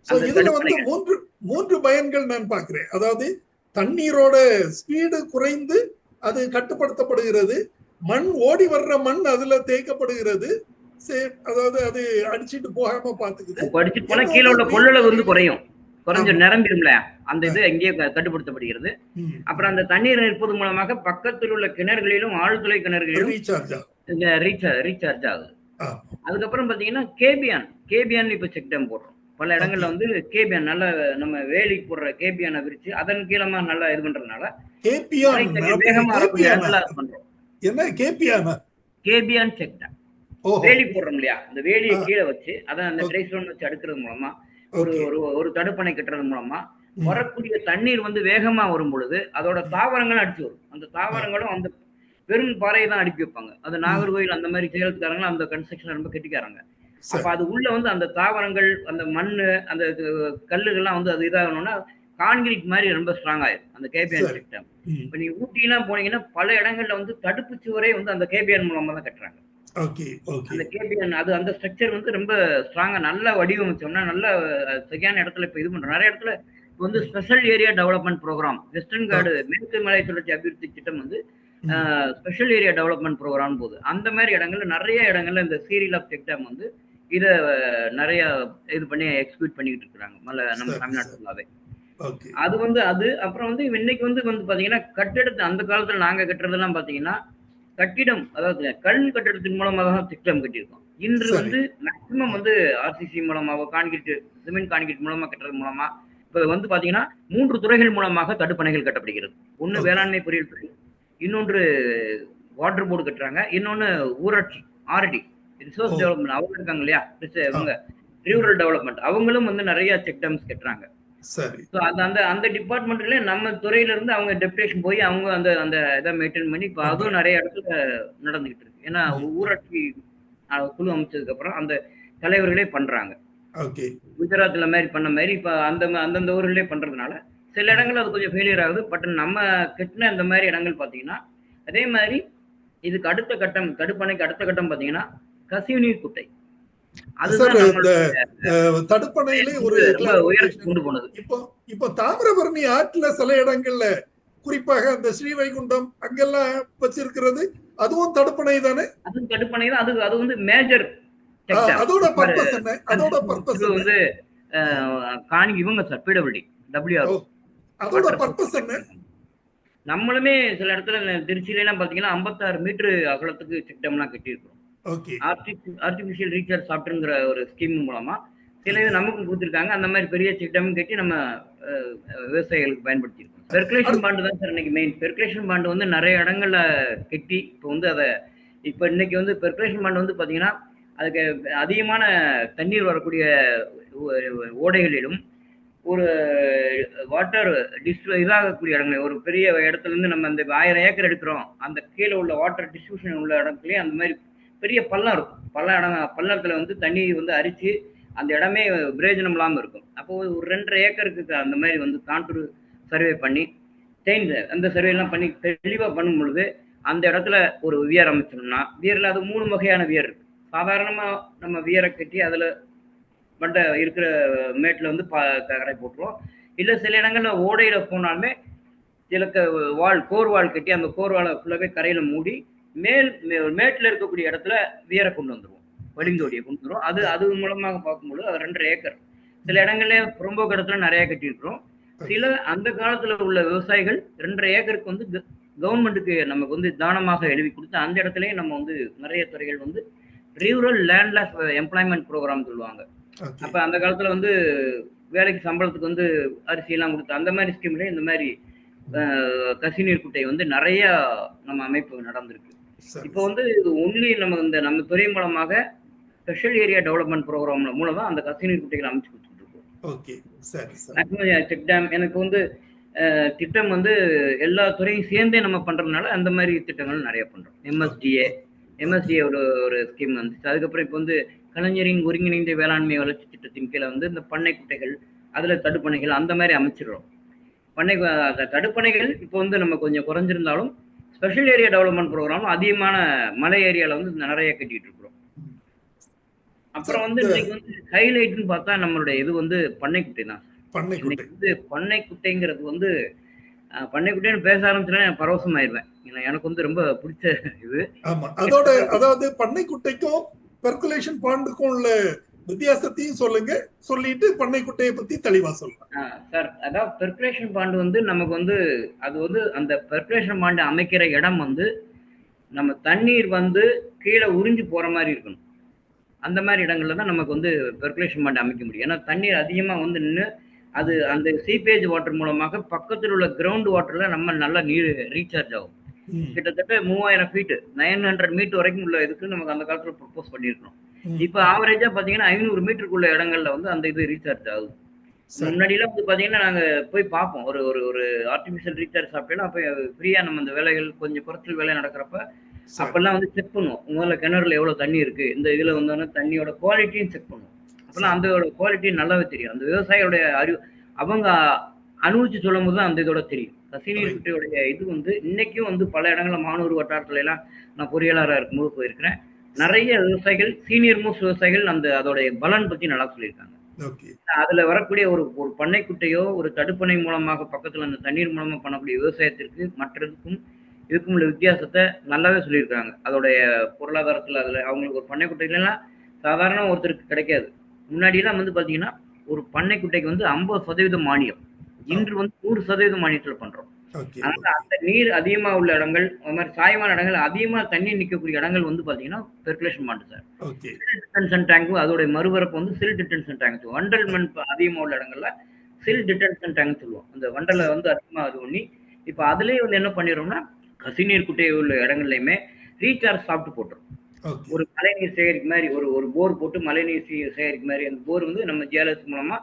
சோ இதுல வந்து மூன்று பயன்கள் நான் பார்க்கிறேன். அதாவது தண்ணீரோட ஸ்பீடு குறைந்து அது கட்டுப்படுத்தப்படுகிறது, மண் ஓடி வர்ற மண் அதுல தேய்க்கப்படுகிறது, அதாவது அது அடிச்சிட்டு போகாம பாத்துக்குது. அடிச்சிட்டு போனா கீழே உள்ள கொள்ளளவு வந்து குறையும், கொஞ்சம் நிரம்பிடும்ல, அந்த இது அங்கேயே கட்டுப்படுத்தப்படுகிறது. அப்புறம் அந்த தண்ணீர் நிற்பது மூலமாக பக்கத்தில் உள்ள கிணறுகளிலும் ஆழ்துளை கிணறுகளிலும் ரீசார்ஜ் ஆகுது. அதுக்கப்புறம் பாத்தீங்கன்னா கேபியான் இப்ப செக் டேம் போடுறோம். பல இடங்கள்ல வந்து கேபியான் நல்ல நம்ம வேலி போடுற கேபியானை விரிச்சு அதன் கீழமா நல்லா இது பண்றதுனால வேகமா பண்றோம். என்ன கேபியான் செக் டேம் வேலி போடுறோம் இல்லையா, அந்த வேலியை கீழே வச்சு அதை அந்த ட்ரைஸ்டோன் வச்சு அடுக்கிறது மூலமா ஒரு ஒரு தடுப்பணை கட்டுறது மூலமா வரக்கூடிய தண்ணீர் வந்து வேகமா வரும் பொழுது அதோட தாவரங்களும் அடிச்சு வரும். அந்த தாவரங்களும் அந்த பெரும் பாறையை தான் அடிப்பி வைப்பாங்க. அது நாகர்கோயில் அந்த மாதிரி சேலத்துக்காரங்க அந்த கன்ஸ்ட்ரக்ஷன் ரொம்ப கெட்டிக்காரங்க. அப்ப அது உள்ள வந்து அந்த தாவரங்கள் அந்த மண்ணு அந்த கல்லுகள்லாம் வந்து அது இதாகணும்னா கான்கிரீட் மாதிரி ரொம்ப ஸ்ட்ராங் ஆயிடும் அந்த கேபியான் சிஸ்டம். இப்ப நீங்க ஊட்டிலாம் போனீங்கன்னா பல இடங்கள்ல வந்து தடுப்பு சுவரே வந்து அந்த கேபியான் மூலமா தான் கட்டுறாங்க. அந்த கேபியான் அது அந்த ஸ்ட்ரக்சர் வந்து ரொம்ப ஸ்ட்ராங்கா நல்லா வடிவமைச்சோம்னா நல்ல சரியான இடத்துல இப்ப இது பண்றோம். நிறைய இடத்துல வந்து special area development programme western காடு மேற்கு மலை சுழற்சி அபிவிருத்தி திட்டம் வந்து ஸ்பெஷல் ஏரியா டெவலப்மெண்ட் ப்ரோக்ராம் போது அந்த மாதிரி இடங்கள்ல நிறைய இடங்கள்ல இந்த சீரியல் ஆஃப் செக் டேம் வந்து இத நிறைய இது பண்ணி எக்ஸிக்யூட் பண்ணிட்டு இருக்காங்க நம்ம தமிழ்நாடு ஃபுல்லாவே. அது வந்து அது அப்புறம் வந்து இன்னைக்கு வந்து பாத்தீங்கன்னா கட்டிடத்தை அந்த காலத்துல நாங்க கட்டுறதெல்லாம் பாத்தீங்கன்னா கட்டிடம், அதாவது கல் கட்டிடத்தின் மூலமாக தான் செக் டேம் கட்டியிருக்கோம். இன்று வந்து மேக்சிமம் வந்து ஆர்சிசி மூலமாக கான்கிரீட் சிமெண்ட் கான்கிரீட் மூலமா கட்டுறது மூலமா இப்ப வந்து பாத்தீங்கன்னா 3 துறைகள் மூலமாக தடுப்பணைகள் கட்டப்படுகிறது. ஒண்ணு வேளாண்மை பொறியியல் துறை, இன்னொன்று வாட்டர் போர்டு கட்டுறாங்க, இன்னொன்னு ஊராட்சி ஆர்டி ரிசோர்ஸ் டெவலப்மெண்ட் அவங்க இருக்காங்க இல்லையா, இவங்க ரூரல் டெவலப்மெண்ட் அவங்களும் வந்து நிறைய செக் டேம்ஸ் கட்டுறாங்க. அந்த டிபார்ட்மெண்ட்ல நம்ம துறையில இருந்து அவங்க டெப்டேஷன் போய் அவங்க அந்த அந்த இதை மெயின்டைன் பண்ணி இப்ப அதுவும் நிறைய இடத்துல நடந்துகிட்டு இருக்கு. ஏன்னா ஊராட்சி குழு அமைச்சதுக்கு அப்புறம் அந்த தலைவர்களே பண்றாங்க. குஜராத்ல மாதிரி பண்ண மாதிரி இப்ப அந்தந்த ஊர்களே பண்றதுனால சில இடங்கள் அது கொஞ்சம் ஃபெயிலியர் ஆகுது. பட் நம்ம கட்டின இந்த மாதிரி இடங்கள் பாத்தீங்கன்னா அதே மாதிரி இதுக்கு அடுத்த கட்டம் தடுப்பணைக்கு அடுத்த கட்டம் பாத்தீங்கன்னா கசிவுநீர் குட்டை. தடுப்பணையிலே ஒரு கொண்டு போனது. இப்போ தாமிரபரணி ஆற்றுல சில இடங்கள்ல குறிப்பாக அந்த ஸ்ரீவைகுண்டம் அங்கெல்லாம் வச்சிருக்கிறது அதுவும் தடுப்பணை தானே? அதுவும் தடுப்பணை தான். அது வந்து மேஜர். அதோட பர்பஸ் என்ன? அதோட பர்பஸ் வந்து இவங்க சார் பிடபிள்யூடி WRO அதோட பர்பஸ் என்ன? நம்மளுமே சில இடத்துல திருச்சியில எல்லாம் பாத்தீங்கன்னா 56 மீட்டர் அகலத்துக்கு செக் டேம் எல்லாம் கட்டியிருக்கோம். ஆர்டிபிஷியல் ரீசார்ஜ் சாஃப்ட்வேர்ங்கிற ஒரு ஸ்கீம் மூலமா சில இது நமக்கு கொடுத்துருக்காங்க. அந்த மாதிரி பெரிய செக் டேம் கட்டி நம்ம விவசாயிகளுக்கு பயன்படுத்தியிருக்கோம். பெர்குலேஷன் பாண்டு தான் சார் இன்னைக்கு மெயின். பெர்குலேஷன் பாண்டு வந்து நிறைய இடங்கள்ல கட்டி இப்போ வந்து அதை இப்போ இன்னைக்கு வந்து பெர்குலேஷன் பாண்டு வந்து பாத்தீங்கன்னா அதுக்கு அதிகமான தண்ணீர் வரக்கூடிய ஓடைகளிலும் ஒரு வாட்டர் இதாகக்கூடிய இடங்கள் ஒரு பெரிய இடத்துல இருந்து நம்ம அந்த 1000 ஏக்கர் எடுக்கிறோம், அந்த கீழே உள்ள வாட்டர் டிஸ்ட்ரிபியூஷன் உள்ள இடத்துலயே அந்த மாதிரி பெரிய பள்ளம் இருக்கும். பள்ளத்துல வந்து தண்ணி வந்து அரிச்சு அந்த இடமே பிரயோஜனம் இல்லாம இருக்கும். அப்போ ஒரு 2.5 ஏக்கருக்கு அந்த மாதிரி வந்து கான்டூர் சர்வே பண்ணி அந்த சர்வே எல்லாம் பண்ணி தெளிவா பண்ணும் பொழுது அந்த இடத்துல ஒரு வியர் அமைச்சோம்னா வியர்ல அது 3 வகையான வியர் இருக்கு. சாதாரணமா நம்ம வியரை கட்டி அதுல மட்டை இருக்கிற மேட்ல வந்து கரை போட்டுருவோம். இல்ல சில இடங்கள்ல ஓடையில போனாலுமே சிலக்க கோர் வால் கட்டி அந்த கோர் வாலை ஃபுல்லாவே கரையில மூடி மேட்டில் இருக்கக்கூடிய இடத்துல வியரை கொண்டு வந்துருவோம், வழிந்தோடியை கொண்டு வந்துரும். அது மூலமாக பார்க்கும்போது அது 2.5 ஏக்கர். சில இடங்கள்ல புறம்போக்கு இடத்துல நிறைய கட்டியிருக்கிறோம். சில அந்த காலத்துல உள்ள விவசாயிகள் 2.5 ஏக்கருக்கு வந்து கவர்மெண்ட்டுக்கு நமக்கு வந்து தானமாக எழுதி கொடுத்து அந்த இடத்துலயே நம்ம வந்து நிறைய துறைகள் வந்து ரூரல் லேண்ட்லெஸ் எம்ப்ளாய்மெண்ட் ப்ரோக்ராம் சொல்லுவாங்க. அப்ப அந்த காலத்துல வந்து வேலைக்கு சம்பளத்துக்கு வந்து அரிசி எல்லாம் கொடுத்து அந்த மாதிரி ஸ்கீம்ல இந்த மாதிரி கசிநீர் குட்டை வந்து நிறைய நம்ம அமைப்பு நடந்திருக்கு. இப்போ வந்து ஒன்லி நம்ம துறை மூலமாக ஸ்பெஷல் ஏரியா டெவலப்மெண்ட் ப்ரோக்ராம் மூலமா அந்த கசிநீர் குட்டைகளை அமைச்சு கொடுத்துட்டு இருக்கோம். செக் டேம் எனக்கு வந்து திட்டம் வந்து எல்லா துறையும் சேர்ந்தே நம்ம பண்றதுனால அந்த மாதிரி திட்டங்கள் நிறைய பண்றோம். எம்எஸ்டிஏ ஒரு ஸ்கீம் வந்துச்சு. அதுக்கப்புறம் இப்போ வந்து கலைஞரின் ஒருங்கிணைந்த வேளாண்மை வளர்ச்சி திட்டத்தின் கீழே வந்து இந்த பண்ணை குட்டைகள், அதுல தடுப்பணைகள் அந்த மாதிரி அமைச்சிடுறோம். தடுப்பணைகள் இப்போ வந்து நம்ம கொஞ்சம் குறைஞ்சிருந்தாலும் ஸ்பெஷல் ஏரியா டெவலப்மெண்ட் ப்ரோக்ராம் அதிகமான மலை ஏரியால வந்து நிறைய கட்டிட்டு இருக்கிறோம். அப்புறம் வந்து இன்னைக்கு வந்து ஹைலைட்னு பார்த்தா நம்மளுடைய இது வந்து பண்ணைக்குட்டை தான். பண்ணைக்குட்டைங்கிறது வந்து பண்ணைக்குட்டைன்னு பேச ஆரம்பிச்சுனா பரவசமாயிருவேன். எனக்கு வந்து ரொம்ப பிடிச்ச இது. அதாவது பண்ணைக்குட்டைக்கும் பெர்குலேஷன் பாண்டுக்கும் உள்ள வித்தியாசத்தையும் சொல்லுங்க, சொல்லிட்டு பண்ணைக்குட்டையை பத்தி தெளிவா சொல்லுங்க சார். அதாவது பெர்குலேஷன் பாண்டு வந்து நமக்கு வந்து அது வந்து அந்த பெர்குலேஷன் பாண்டு அமைக்கிற இடம் வந்து நம்ம தண்ணீர் வந்து கீழே உறிஞ்சி போற மாதிரி இருக்கணும். அந்த மாதிரி இடங்கள்ல தான் நமக்கு வந்து பெர்குலேஷன் பாண்டு அமைக்க முடியும். ஏன்னா தண்ணீர் அதிகமா வந்து நின்று அது அந்த சீப்பேஜ் வாட்டர் மூலமாக பக்கத்தில் உள்ள கிரவுண்ட் வாட்டர்ல நம்ம நல்லா நீர் ரீசார்ஜ் ஆகும். கிட்டத்தட்ட 3000 ஃபீட் 900 மீட்டர் வரைக்கும் உள்ள இதுக்கு நமக்கு அந்த காலத்துல ப்ரொபோஸ் பண்ணிருக்கோம். இப்ப ஆவரேஜா பாத்தீங்கன்னா 500 மீட்டருக்குள்ள இடங்கள்ல வந்து அந்த இது ரீசார்ஜ் ஆகுது. முன்னாடி எல்லாம் வந்து பாத்தீங்கன்னா நாங்க போய் பார்ப்போம், ஒரு ஆர்டிபிஷியல் ரீசார்ஜ் சாப்பிட்டோம்னா அப்ப ஃப்ரீயா நம்ம அந்த வேலைகள் கொஞ்சம் குறைச்சல் வேலை நடக்கிறப்ப அப்பெல்லாம் வந்து செக் பண்ணுவோம். முதல்ல கிணறுல எவ்வளவு தண்ணி இருக்கு, இந்த இதுல வந்தோன்னா தண்ணியோட குவாலிட்டியும் செக் பண்ணுவோம். அப்பெல்லாம் அந்த குவாலிட்டி நல்லாவே தெரியும். அந்த விவசாயியோடைய அறிவு அவங்க அனுபவிச்சு சொல்லும் போது அந்த இதோட தெரியும். கசிநீர் குட்டையோடைய இது வந்து இன்னைக்கும் வந்து பல இடங்கள்ல மானூர் வட்டாரத்துல எல்லாம் நான் பொறியாளராக இருக்கும்போது போயிருக்கிறேன். நிறைய விவசாயிகள் சீனியர் மோஸ்ட் விவசாயிகள் அதோடைய பலன் பத்தி நல்லா சொல்லியிருக்காங்க. அதுல வரக்கூடிய ஒரு பண்ணைக்குட்டையோ ஒரு தடுப்பணை மூலமாக பக்கத்துல அந்த தண்ணீர் மூலமா பண்ணக்கூடிய விவசாயத்திற்கு மற்றதுக்கும் இதுக்கும் உள்ள வித்தியாசத்தை நல்லாவே சொல்லியிருக்காங்க. அதோடைய பொருளாதாரத்துல அதுல அவங்களுக்கு ஒரு பண்ணைக்குட்டைலாம் சாதாரண ஒருத்தருக்கு கிடைக்காது. முன்னாடி எல்லாம் வந்து பாத்தீங்கன்னா ஒரு பண்ணைக்குட்டைக்கு வந்து 50% மானியம், இன்று வந்து 100% மானியத்துல பண்றோம். அதனால அந்த நீர் அதிகமா உள்ள இடங்கள், அது மாதிரி சாயமான இடங்கள், அதிகமா தண்ணி நிற்கக்கூடிய இடங்கள் வந்து பாத்தீங்கன்னா பெர்குலேஷன் பாண்டு சார். சில் டிடென்ஷன் டேங்க் அதோட மறுபரப்பு வந்து சில் டிடென்ஷன் டேங்க். வண்டல் மண் அதிகமா உள்ள இடங்கள்ல சில் டிடென்ஷன் டேங்க் சொல்லுவோம். அந்த வண்டலை வந்து அதிகமா அது பண்ணி இப்ப அதுலயே வந்து என்ன பண்ணிடுறோம்னா கசிநீர் குட்டை உள்ள இடங்கள்லயுமே ரீசார்ஜ் சாப்பிட்டு போட்டுரும். ஒரு மழைநீர் சேகரிக்க மாதிரி ஒரு போர் போட்டு மழைநீர் சேகரிக்க மாதிரி அந்த போர் வந்து நம்ம ஜியாலஜி மூலமா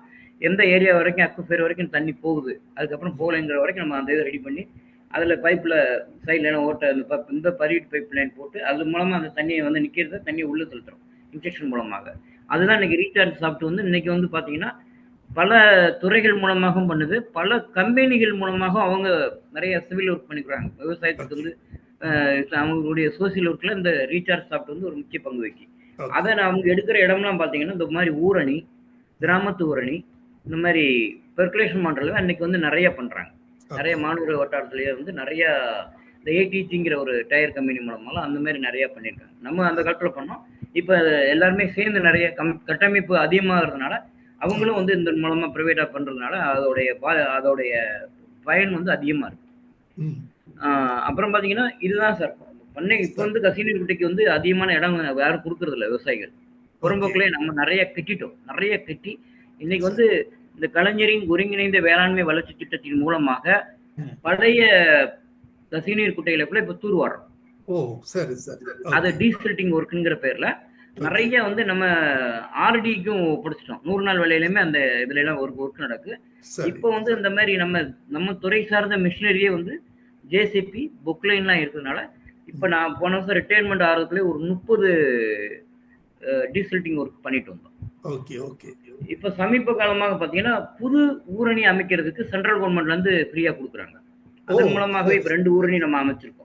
எந்த ஏரியா வரைக்கும் அக்வஃபயர் வரைக்கும் தண்ணி போகுது, அதுக்கப்புறம் போகலைங்கிற வரைக்கும் நம்ம அந்த இதை ரெடி பண்ணி அதுல பைப்ல சைட்ல ஓட்ட இந்த பரிட் பைப் லைன் போட்டு அது மூலமா அந்த தண்ணியை வந்து நிக்கிறத தண்ணியை உள்ள செலுத்துறோம் இன்ஜெக்ஷன் மூலமாக. அதுதான் இன்னைக்கு ரீசார்ஜ் சாப்பிட்டு வந்து இன்னைக்கு வந்து பாத்தீங்கன்னா பல துறைகள் மூலமாகவும் பண்ணுது, பல கம்பெனிகள் மூலமாக அவங்க நிறைய சிவில் ஒர்க் பண்ணிக்கிறாங்க. விவசாயத்துக்கு வந்து அவங்களுடைய சோசியல் ஒர்க்ல இந்த ரீசார்ஜ் சாப்பிட்டு வந்து ஒரு முக்கிய பங்கு வைக்கி. அதை அவங்க எடுக்கிற இடம்லாம் பாத்தீங்கன்னா இந்த மாதிரி ஊரணி, கிராமத்து ஊரணி, இந்த மாதிரி பெர்குலேஷன் பண்றதுல இன்னைக்கு வந்து நிறைய பண்றாங்க. நிறைய மாநகர வட்டாரத்திலேயே வந்து நிறைய இந்த ஏடிசிங்கிற ஒரு டயர் கம்பெனி மூலமாலாம் அந்த மாதிரி நிறைய பண்ணியிருக்காங்க. நம்ம அந்த காலத்துல பண்ணோம். இப்ப எல்லாருமே சேர்ந்து நிறைய கட்டமைப்பு அதிகமாகிறதுனால அவங்களும் வந்து இந்த மூலமா பிரைவேட்டா பண்றதுனால அதோடைய பயன் வந்து அதிகமா இருக்கு. அப்புறம் பாத்தீங்கன்னா இதுதான் சார் பண்ணை. இப்ப வந்து கசிநீர் குட்டைக்கு வந்து அதிகமான இடம் யாரும் கொடுக்கறது இல்லை விவசாயிகள். புறம்போக்குலயே நம்ம நிறைய கட்டிட்டோம். நிறைய கட்டி இன்னைக்கு வந்து இந்த கலைஞரின் ஒருங்கிணைந்த வேளாண்மை வளர்ச்சி திட்டத்தின் மூலமாக பழைய கசிநீர் குட்டைகளை கூட இப்ப தூர்வாடுறோம். அது டீசில்டிங் ஒர்க்குங்கிற பேர்ல நிறைய வந்து நம்ம ஆர்டிக்கும் படிச்சிட்டோம். 100 நாள் வேலையிலுமே அந்த இதுல எல்லாம் ஒரு ஒர்க் நடக்கு. இப்ப வந்து இந்த மாதிரி நம்ம துறை சார்ந்த மிஷினரியே வந்து ஜேசிபி புக்லைன் எல்லாம் இருக்கிறதுனால இப்ப நான் போன வருஷம் ரிட்டையர்மெண்ட் ஆகிறதுல ஒரு 30 டீசில்டிங் ஒர்க் பண்ணிட்டு வந்தோம். இப்ப சமீப காலமாக பாத்தீங்கன்னா புது ஊரணி அமைக்கிறதுக்கு சென்ட்ரல் கவர்மெண்ட்ல இருந்து ஃப்ரீயா கொடுக்குறாங்க. அதன் மூலமாகவே இப்ப 2 ஊரணி நம்ம அமைச்சிருக்கோம்.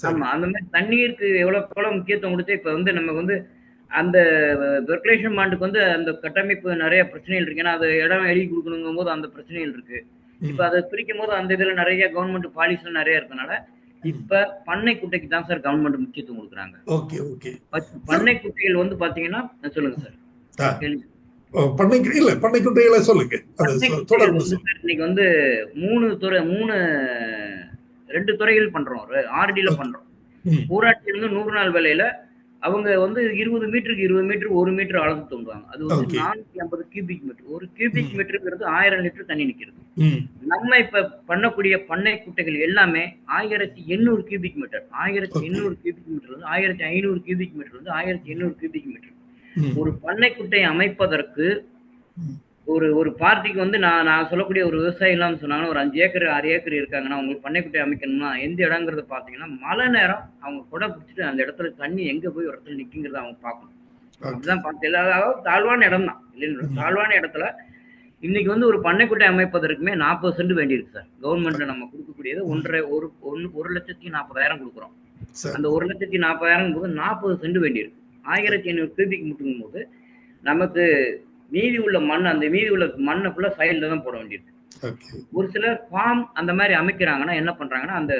ஆமா, அந்த மாதிரி தண்ணீருக்கு எவ்வளவு முக்கியத்துவம் கொடுத்து இப்ப வந்து நமக்கு வந்து அந்த பெர்குலேஷன் பாண்டுக்கு வந்து அந்த கட்டமைப்பு நிறைய பிரச்சனைகள் இருக்கு. ஏன்னா அது இடம் எழுதி கொடுக்கணுங்கும் போது அந்த பிரச்சனைகள் இருக்கு. இப்ப அதை பிரிக்கும் போது அந்த இதுல நிறைய கவர்மெண்ட் பாலிசில நிறைய இருக்கனால இப்ப பண்ணை குட்டைக்கு தான் சார் கவர்மெண்ட் முக்கியத்துவம் கொடுக்குறாங்க. Okay okay. பண்ணை குட்டைகள் வந்து பாத்தீங்கன்னா சொல்லுங்க சார். பண்ணை குட்டைகளை சொல்லுங்க. இன்னைக்கு வந்து 2 துறைகள் பண்றோம். ஆர்டில பண்றோம். ஊராட்சியில இருந்து 100 நாள் வேலையில அவங்க வந்து 20 மீட்டருக்கு 20 மீட்டர் 1 மீட்டர் அளவு தோண்டுவாங்க. அது வந்து 450 கியூபிக் மீட்டர். ஒரு கியூபிக் மீட்டருங்கிறது 1000 லிட்டர் தண்ணி நிக்கிறது. நம்ம இப்ப பண்ணக்கூடிய பண்ணை குட்டைகள் எல்லாமே 1800 கியூபிக் மீட்டர், 1800 கியூபிக் மீட்டர் வந்து 1500 கியூபிக் மீட்டர் வந்து 1800 கியூபிக் மீட்டர். ஒரு பண்ணை குட்டை அமைப்பதற்கு ஒரு பார்ட்டிக்கு வந்து நான் சொல்லக்கூடிய ஒரு விவசாயம் இல்லாம சொன்னாங்கன்னா ஒரு 5 ஏக்கர் 6 ஏக்கர் இருக்காங்கன்னா அவங்களுக்கு பண்ணைக்குட்டை அமைக்கணும்னா எந்த இடங்கிறத பாத்தீங்கன்னா மழை நேரம் அவங்க கொடை பிடிச்சிட்டு அந்த இடத்துல தண்ணி எங்க போய் ஒரு இடத்துல நிக்குங்கிறத அவங்க பார்க்கணும். அப்படிதான் பார்த்து அதாவது தாழ்வான இடம் தான் இல்லைன்னு தாழ்வான இடத்துல இன்னைக்கு வந்து ஒரு பண்ணைக்குட்டை அமைப்பதற்குமே 40 சென்ட் வேண்டியிருக்கு சார். கவர்மெண்ட்ல நம்ம கொடுக்கக்கூடியது 1,40,000 கொடுக்குறோம். அந்த 1,40,000 போது 40 சென்ட் வேண்டியிருக்கு. 1500 கியூபிக் மீட்டருங்கும் போது நமக்கு மீதி உள்ள மண் அந்த மீதி உள்ள மண்ணை ஃபுல்லா சைட்ல தான் போட வேண்டியிருக்கு. ஒரு சிலர் ஃபார்ம் அந்த மாதிரி அமைக்கிறாங்கன்னா என்ன பண்றாங்கன்னா அந்த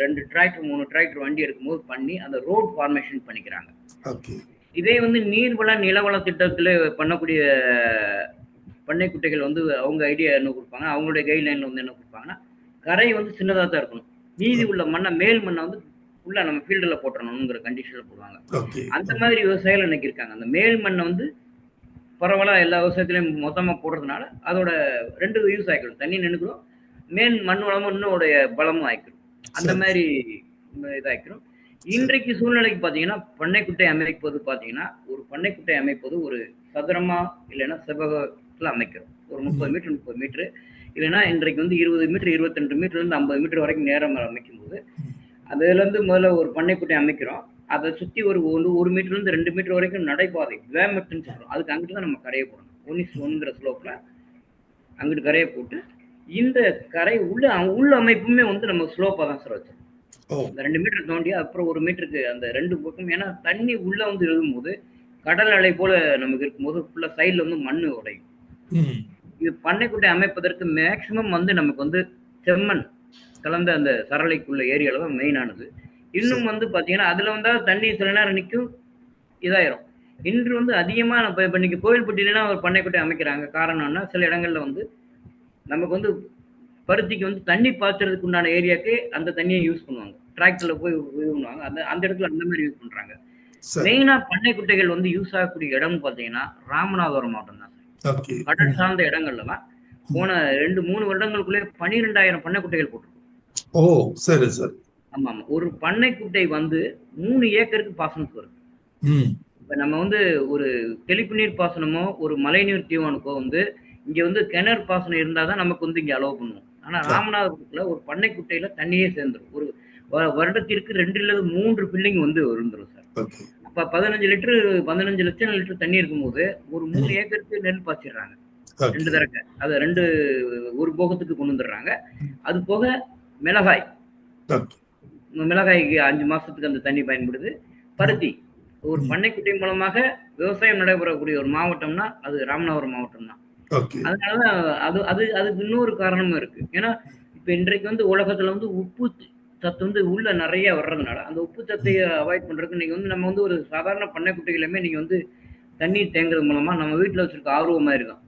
2 டிராக்டர் 3 டிராக்டர் வண்டி எடுக்கும்போது பண்ணி அந்த ரோட் ஃபார்மேஷன் பண்ணிக்கிறாங்க. இதே வந்து நீர்வள நிலவள திட்டத்துல பண்ணக்கூடிய பண்ணை குட்டைகள் வந்து அவங்க ஐடியா என்ன கொடுப்பாங்க, அவங்களுடைய கைட்லைன்ல வந்து என்ன கொடுப்பாங்கன்னா கரை வந்து சின்னதா தான் இருக்கணும். மீதி உள்ள மண்ணை மேல் மண்ணை வந்து ஃபுல்லா நம்ம ஃபீல்டுல போட்டுறணுங்கிற கண்டிஷன்ல போடுவாங்க. அந்த மாதிரி விவசாயிகள் இன்னைக்கு இருக்காங்க. அந்த மேல் மண்ணை வந்து பரவாயில்ல எல்லா விவசாயத்திலையும் மொத்தமா போடுறதுனால அதோட 2 யூஸ் ஆயிக்கணும். தண்ணி நின்னுக்கிறோம், மேல் மண் வளமும் இன்னுடைய பலமும் ஆயிக்கணும். அந்த மாதிரி இதாயிக்கணும். இன்றைக்கு சூழ்நிலைக்கு பாத்தீங்கன்னா பண்ணைக்குட்டை அமைப்பது பாத்தீங்கன்னா ஒரு பண்ணைக்குட்டை அமைப்பது ஒரு சதுரமா இல்லைன்னா செவ்வகத்துல அமைக்கிறோம். ஒரு 30 மீட்டர் 30 மீட்டர் இல்லைன்னா இன்றைக்கு வந்து 20 மீட்டர் 22 மீட்டர்ல இருந்து 50 மீட்டர் வரைக்கும் நேரம் அமைக்கும் போது அதுல இருந்து முதல்ல ஒரு பண்ணைக்குட்டை அமைக்கிறோம். அதை சுத்தி ஒரு 1 மீட்டர்ல இருந்து 2 மீட்டர் வரைக்கும் நடைபாதை வேமெட்டுன்னு சொல்றோம். அதுக்கு அங்கிட்டு தான் நம்ம கரையை போடணும். 1:1 ஸ்லோப்ல அங்கிட்டு கரையை போட்டு இந்த கரை உள்ள அமைப்புமே வந்து நம்ம ஸ்லோப்பா தான் சார் வச்சோம். இந்த 2 மீட்டர் தோண்டி அப்புறம் 1 மீட்டருக்கு அந்த 2 பக்கம் ஏன்னா தண்ணி உள்ள வந்து எழுதும்போது கடல் அலை போல நமக்கு இருக்கும்போது ஃபுல்லா சைட்ல வந்து மண்ணு உடையும். இது பண்ணைக்குட்டை அமைப்பதற்கு மேக்சிமம் வந்து நமக்கு வந்து செம்மண் கலந்த அந்த சரளைக்குள்ள ஏரியால தான் மெயினானது. இன்னும் வந்து பாத்தீங்கன்னா அதுல வந்தா தண்ணி சில நேரம் நிற்கும் இதாயிரும். இன்று வந்து அதிகமா இப்ப இன்னைக்கு கோவில்பட்டியிலாம் ஒரு பண்ணைக்குட்டை அமைக்கிறாங்க. காரணம்னா சில இடங்கள்ல வந்து நமக்கு வந்து பருத்திக்கு வந்து தண்ணி பாய்ச்சறதுக்கு உண்டான ஏரியாக்கு அந்த தண்ணியை யூஸ் பண்ணுவாங்க. டிராக்டர்ல போய் பண்ணுவாங்க. அந்த இடத்துல அந்த மாதிரி யூஸ் பண்றாங்க. மெயினா பண்ணைக்குட்டைகள் வந்து யூஸ் ஆகக்கூடிய இடம் பாத்தீங்கன்னா ராமநாதபுரம் மாவட்டம் தான். கடல் சார்ந்த இடங்கள்ல தான் போன 2-3 வருடங்களுக்குள்ளே 12,000 பண்ணைக்குட்டைகள் போட்டிருக்கோம். ஆமா ஆமா. ஒரு பண்ணைக்குட்டை வந்து 3 ஏக்கருக்கு பாசனத்துக்கு வருது. இப்ப நம்ம வந்து ஒரு தெளிப்பு நீர் பாசனமோ ஒரு மழைநீர் தீவனுக்கோ வந்து இங்க வந்து கிணறு பாசனம் இருந்தாதான் நமக்கு வந்து இங்க அலோவ் பண்ணுவோம். ஆனா ராமநாதபுரத்துல ஒரு பண்ணைக்குட்டையில தண்ணியே சேர்ந்துடும். ஒரு வருடத்திற்கு 2 இல்லது 3 பில்லிங் வந்து இருந்துரும் சார். அப்ப 15 லட்சம் லிட்டர் தண்ணி இருக்கும்போது ஒரு 3 ஏக்கருக்கு நெல் பாய்ச்சிடுறாங்க. 2 தரக்க அது ஒரு போகத்துக்கு கொண்டு வந்துடுறாங்க. அது போக மிளகாய்க்கு 5 மாசத்துக்கு அந்த தண்ணி பயன்படுது. பருத்தி ஒரு பண்ணைக்குட்டை மூலமாக விவசாயம் நடைபெறக்கூடிய ஒரு மாவட்டம்னா அது ராமநாதபுரம் மாவட்டம் தான். அதனாலதான் அதுக்கு இன்னொரு காரணமும் இருக்கு. ஏன்னா இப்ப இன்றைக்கு வந்து உலகத்துல வந்து உப்பு சத்து வந்து உள்ள நிறைய வர்றதுனால அந்த உப்பு சத்தையை அவாய்ட் பண்றதுக்கு நீங்க வந்து நம்ம வந்து ஒரு சாதாரண பண்ணைக்குட்டைகளுமே நீங்க வந்து தண்ணீர் தேங்குறது மூலமா நம்ம வீட்டுல வச்சிருக்க ஆர்வம் மாதிரி தான்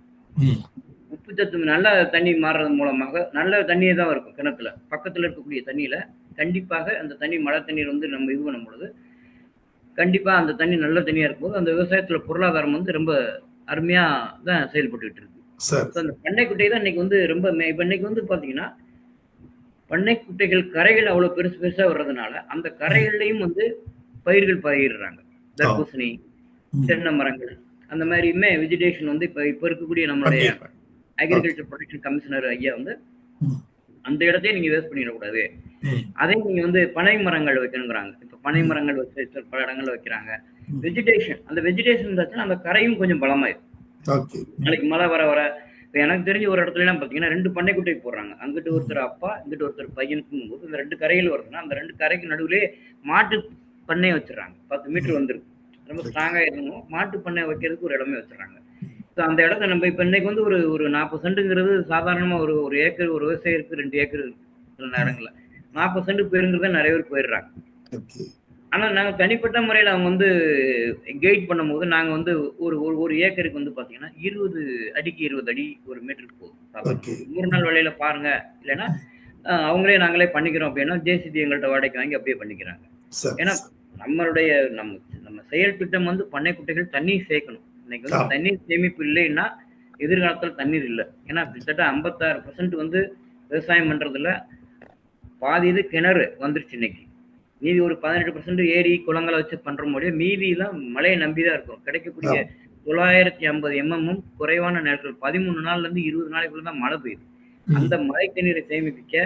உப்பு சத்து நல்ல தண்ணி மாறுறது மூலமாக நல்ல தண்ணியே தான் இருக்கும். கிணத்துல பக்கத்துல இருக்கக்கூடிய தண்ணியில கண்டிப்பாக அந்த தண்ணி மழை தண்ணீர் வந்து நம்ம இது பண்ணும் பொழுது கண்டிப்பா அந்த தண்ணி நல்ல தண்ணியா இருக்கும்போது அந்த விவசாயத்துல பொருளாதாரம் வந்து ரொம்ப அருமையா தான் செயல்பட்டு இருக்கு. அந்த பண்ணைக்குட்டை தான் இன்னைக்கு வந்து ரொம்ப இப்ப இன்னைக்கு வந்து பாத்தீங்கன்னா பண்ணைக்குட்டைகள் கரைகள் அவ்வளவு பெருசா வர்றதுனால அந்த கரைகள்லயும் வந்து பயிர்கள் பயிரிடுறாங்க. தர்பூசணி தென்னை மரங்கள் அந்த மாதிரியுமே வெஜிடேஷன் வந்து இப்ப இருக்கக்கூடிய நம்மளுடைய அக்ரிகல்ச்சர் ப்ரொடெக்ஷன் கமிஷனர் ஐயா வந்து அந்த இடத்தையே நீங்க வேஸ்ட் பண்ணிடக்கூடாது, அதே நீங்க வந்து பனை மரங்கள் வைக்கணுங்கிறாங்க. இப்ப பனை மரங்கள் வச்சு பல இடங்கள்ல வைக்கிறாங்க. வெஜிடேஷன் அந்த வெஜிடேஷன் இருந்தாச்சுன்னா அந்த கரையும் கொஞ்சம் பலமாயிடும். நாளைக்கு மழை வர இப்ப எனக்கு தெரிஞ்ச ஒரு இடத்துல எல்லாம் பாத்தீங்கன்னா 2 பண்ணைக்குட்டை போடுறாங்க. அங்கிட்டு ஒருத்தர் அப்பா இங்கிட்டு ஒருத்தர் பையனுக்கும் போது இந்த 2 கரைகள் வருதுன்னா அந்த 2 கரைக்கு நடுவிலே மாட்டு பண்ணை வச்சிடறாங்க. 10 மீட்டர் வந்துருக்கு. ரொம்ப ஸ்ட்ராங்கா இருக்கணும். மாட்டு பண்ணை வைக்கிறதுக்கு ஒரு இடமே வச்சிடறாங்க. அந்த இடத்த நம்ம இப்ப இன்னைக்கு வந்து ஒரு ஒரு 40 சென்ட்டுங்கிறது சாதாரணமா ஒரு ஒரு ஏக்கர் ஒரு விவசாயிக்கு 2 ஏக்கர் சில நேரங்கள்ல 40 சென்ட் போயிருங்கிறத நிறைய பேர் போயிடுறாங்க. ஆனா நாங்க தனிப்பட்ட முறையில அவங்க வந்து கைட் பண்ணும்போது நாங்க வந்து ஒரு ஒரு ஒரு ஏக்கருக்கு வந்து பாத்தீங்கன்னா 20 அடிக்கு 20 அடி ஒரு மீட்டருக்கு போதும் சாதாரண. 100 நாள் வேலையில பாருங்க, இல்லைன்னா அவங்களே நாங்களே பண்ணிக்கிறோம் அப்படின்னா ஜேசிபி எங்கள்கிட்ட வாடகைக்கு வாங்கி அப்படியே பண்ணிக்கிறாங்க. ஏன்னா நம்மளுடைய நம்ம நம்ம செயல் திட்டம் வந்து பண்ணை குட்டைகள் தண்ணீர் சேர்க்கணும். இன்னைக்கு வந்து தண்ணீர் சேமிப்பு இல்லைன்னா எதிர்காலத்துல தண்ணீர் இல்லை. ஏன்னா கிட்டத்தட்ட 56% வந்து விவசாயம் பண்றதுல பாதி இது கிணறு வந்துருச்சு இன்னைக்கு. மீதி ஒரு 18% ஏரி குளங்களை வச்சு பண்ற முடியும். மீதி எல்லாம் மழையை நம்பிதான் இருக்கும். கிடைக்கக்கூடிய 950 mm குறைவான நேரத்தில் 13 நாள்ல இருந்து 20 நாளைக்குள்ள தான் மழை பெய்யுது. அந்த மழை தண்ணீரை சேமிப்பிக்க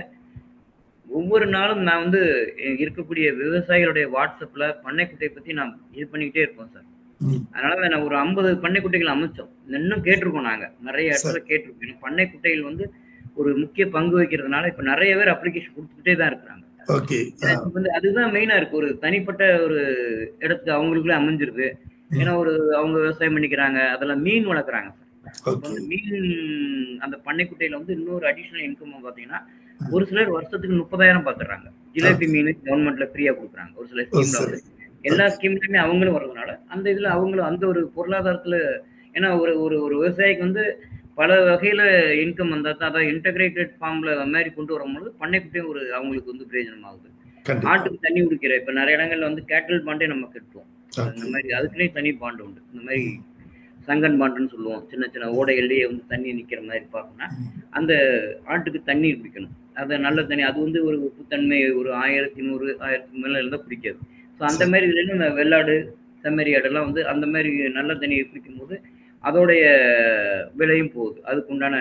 ஒவ்வொரு நாளும் நான் வந்து இருக்கக்கூடிய விவசாயிகளுடைய வாட்ஸ்அப்ல பண்ணைக்குட்டையை பத்தி நான் இது பண்ணிக்கிட்டே இருப்போம் சார். அதனால நான் ஒரு 50 பண்ணைக்குட்டைகள் அமைச்சோம். இன்னும் கேட்டிருக்கோம், நாங்க நிறைய இடத்துல கேட்டிருக்கோம். பண்ணைக்குட்டைகள் வந்து ஒரு முக்கிய பங்கு வகிக்கிறதுனால இப்ப நிறைய பேர் அப்ளிகேஷன் கொடுத்துட்டே தான் இருக்கிறாங்க. வந்து அதுதான் மெயினா இருக்கு. ஒரு தனிப்பட்ட ஒரு இடத்துக்கு அவங்களுக்குள்ள அமைஞ்சிருது. ஏன்னா ஒரு அவங்க விவசாயம் பண்ணிக்கிறாங்க, அதுல மீன் வளர்க்குறாங்க. வந்து மீன் அந்த பண்ணைக்குட்டையில வந்து இன்னொரு அடிஷனல் இன்கம் பாத்தீங்கன்னா ஒரு சிலர் வருஷத்துக்கு 30,000 பாத்துறாங்க. ஜிலேபி மீன் கவர்மெண்ட்ல ஃப்ரீயா கொடுக்குறாங்க ஒரு சில ஸ்கீம்ல. வந்து எல்லா ஸ்கீம்லயுமே அவங்களும் வர்றதுனால அந்த இதுல அவங்களும் அந்த ஒரு பொருளாதாரத்துல, ஏன்னா ஒரு ஒரு ஒரு விவசாயிக்கு வந்து பல வகையில இன்கம் வந்தா தான், அதாவது இன்டகிரேட்டட் ஃபார்ம்ல மாதிரி கொண்டு வரும்போது பண்ணைக்குட்டையும் ஒரு அவங்களுக்கு வந்து பிரயோஜனம் ஆகுது. ஆட்டுக்கு தண்ணி குடிக்கிற இப்ப நிறைய இடங்கள்ல வந்து கேட்டல் பாண்டே நம்ம கட்டுவோம். இந்த மாதிரி அதுக்குன்னே தனி பாண்டு உண்டு. இந்த மாதிரி சங்கன் பாண்டுன்னு சொல்லுவோம். சின்ன சின்ன ஓடைகள்லயே வந்து தண்ணி நிக்கிற மாதிரி பார்க்கணும்னா அந்த ஆட்டுக்கு தண்ணி பிடிக்கணும். அது நல்ல தண்ணி. அது வந்து ஒரு உப்புத்தன்மை ஒரு 1100 1000 மேல இருந்தா பிடிக்காது. ஸோ அந்த மாதிரி இதுல இந்த வெள்ளாடு செம்மறி ஆடெல்லாம் வந்து அந்த மாதிரி நல்ல தண்ணியை பிடிக்கும் போது அதோடைய விலையும் போகுது. அதுக்கு உண்டான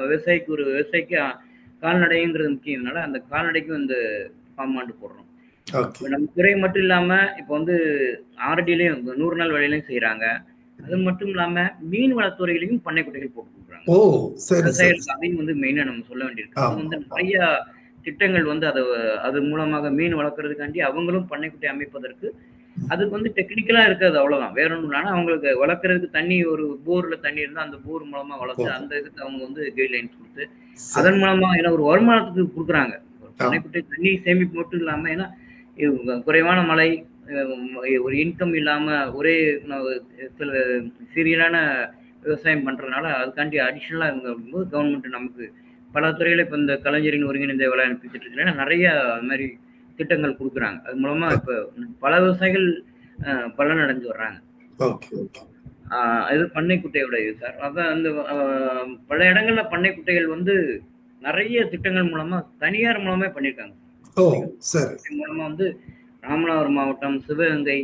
விவசாயிக்கு ஒரு விவசாயிக்கு கால்நடைங்கிறது முக்கியம்னால அந்த கால்நடைக்கும் இந்த பாமாண்டு போடுறோம். நம்ம துறை மட்டும் இல்லாம இப்ப வந்து ஆர்டிலையும் 100 நாள் வேலையிலையும் செய்யறாங்க. அது மட்டும் இல்லாம மீன் வளத்துறையிலையும் பண்ணைக்குட்டைகள் போட்டு கொடுக்குறாங்க. விவசாயிகளுக்கு அதையும் வந்து மெயினா நம்ம சொல்ல வேண்டியிருக்கு. அது வந்து நிறைய திட்டங்கள் வந்து அது மூலமாக மீன் வளர்க்கறதுக்காண்டி அவங்களும் பண்ணைக்குட்டை அமைப்பதற்கு அதுக்கு வந்து டெக்னிக்கலா இருக்காது, அவ்வளவுதான். வேற ஒன்றும் இல்லைன்னா அவங்களுக்கு வளர்க்கறதுக்கு தண்ணி ஒரு போர்ல தண்ணி இருந்தா அந்த போர் மூலமா வளர்த்து அந்த இதுக்கு அவங்க வந்து கைட்லைன்ஸ் கொடுத்து அதன் மூலமா ஏன்னா ஒரு வருமானத்துக்கு கொடுக்குறாங்க. பண்ணைக்குட்டை தண்ணி சேமிப்பு மட்டும் இல்லாம, ஏன்னா குறைவான மழை ஒரு இன்கம் இல்லாம ஒரே சில சீரியலான விவசாயம் பண்றதுனால அதுக்காண்டி அடிஷனலா இருக்கும்போது கவர்மெண்ட் நமக்கு பல துறையில இப்ப இந்த கலைஞரின் ஒருங்கிணைந்த வேளாண் திட்டத்துல நிறைய அது மாதிரி திட்டங்கள் கொடுக்குறாங்க. அது மூலமா இப்ப பல விவசாயிகள் பலன் அடைஞ்சு வர்றாங்க. இது பண்ணைக்குட்டையோட இது சார். அதான் அந்த பல இடங்கள்ல பண்ணைக்குட்டைகள் வந்து நிறைய திட்டங்கள் மூலமா தனியார் மூலமே பண்ணிருக்காங்க. மூலமா வந்து ராமநாதபுரம் மாவட்டம், சிவகங்கை,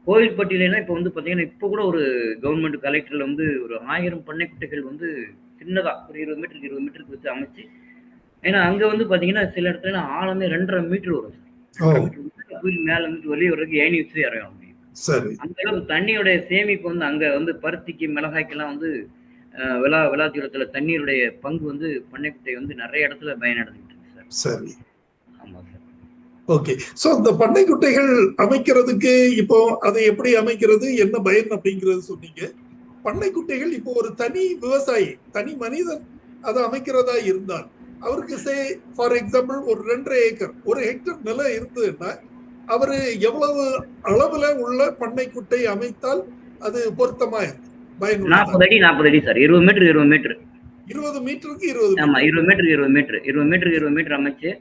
கோவில்பட்டியிலாம் இப்ப வந்து பாத்தீங்கன்னா இப்ப கூட ஒரு கவர்மெண்ட் கலெக்டர்ல வந்து ஒரு 1000 பண்ணைக்குட்டைகள் வந்து சின்னதா ஒரு 20 மீட்டருக்கு 20 மீட்டருக்கு வச்சு அமைச்சு, ஏன்னா அங்க வந்து பாத்தீங்கன்னா சில இடத்துல ஆழமே 2.5 மீட்டர் வரும். மேல இருந்து வெளியே வர்றதுக்கு ஏணி வச்சு இறங்க முடியும். அந்த அளவுக்கு தண்ணியோட சேமிப்பு வந்து அங்க வந்து பருத்திக்கு மிளகாய்க்கெல்லாம் வந்து விளாத்தியுரத்துல தண்ணீருடைய பங்கு வந்து பண்ணைக்குட்டை வந்து நிறைய இடத்துல பயனடைஞ்சிட்டு இருக்கு சார். ஆமா சார். ஓகே. சோ இந்த பண்ணைக்குட்டைகள் அமைக்கிறதுக்கு இப்போ அதை எப்படி அமைக்கிறது, என்ன பயன் அப்படிங்கறது சொன்னீங்க. பண்ணைக்குட்டைகள் இப்போ ஒரு தனி விவசாயி, தனி மனிதன் அதை அமைக்கிறதா இருந்தால் அவருக்கு ஃபார் எக்ஸாம்பிள் ஒரு 2.5 ஏக்கர் 1 ஹெக்டர் நிலம் இருந்ததுன்னா அவரு எவ்வளவு அளவுல உள்ள பண்ணைக்குட்டை அமைத்தால் அது பொருத்தமா இருக்கும்? 40 அடி 40 அடி சார். 20 மீட்டர் 20 மீட்டர் 20 மீட்டருக்கு 20. ஆமா, 20 மீட்டருக்கு 20 மீட்டர் 20 மீட்டருக்கு 20 மீட்டர் அமைச்சு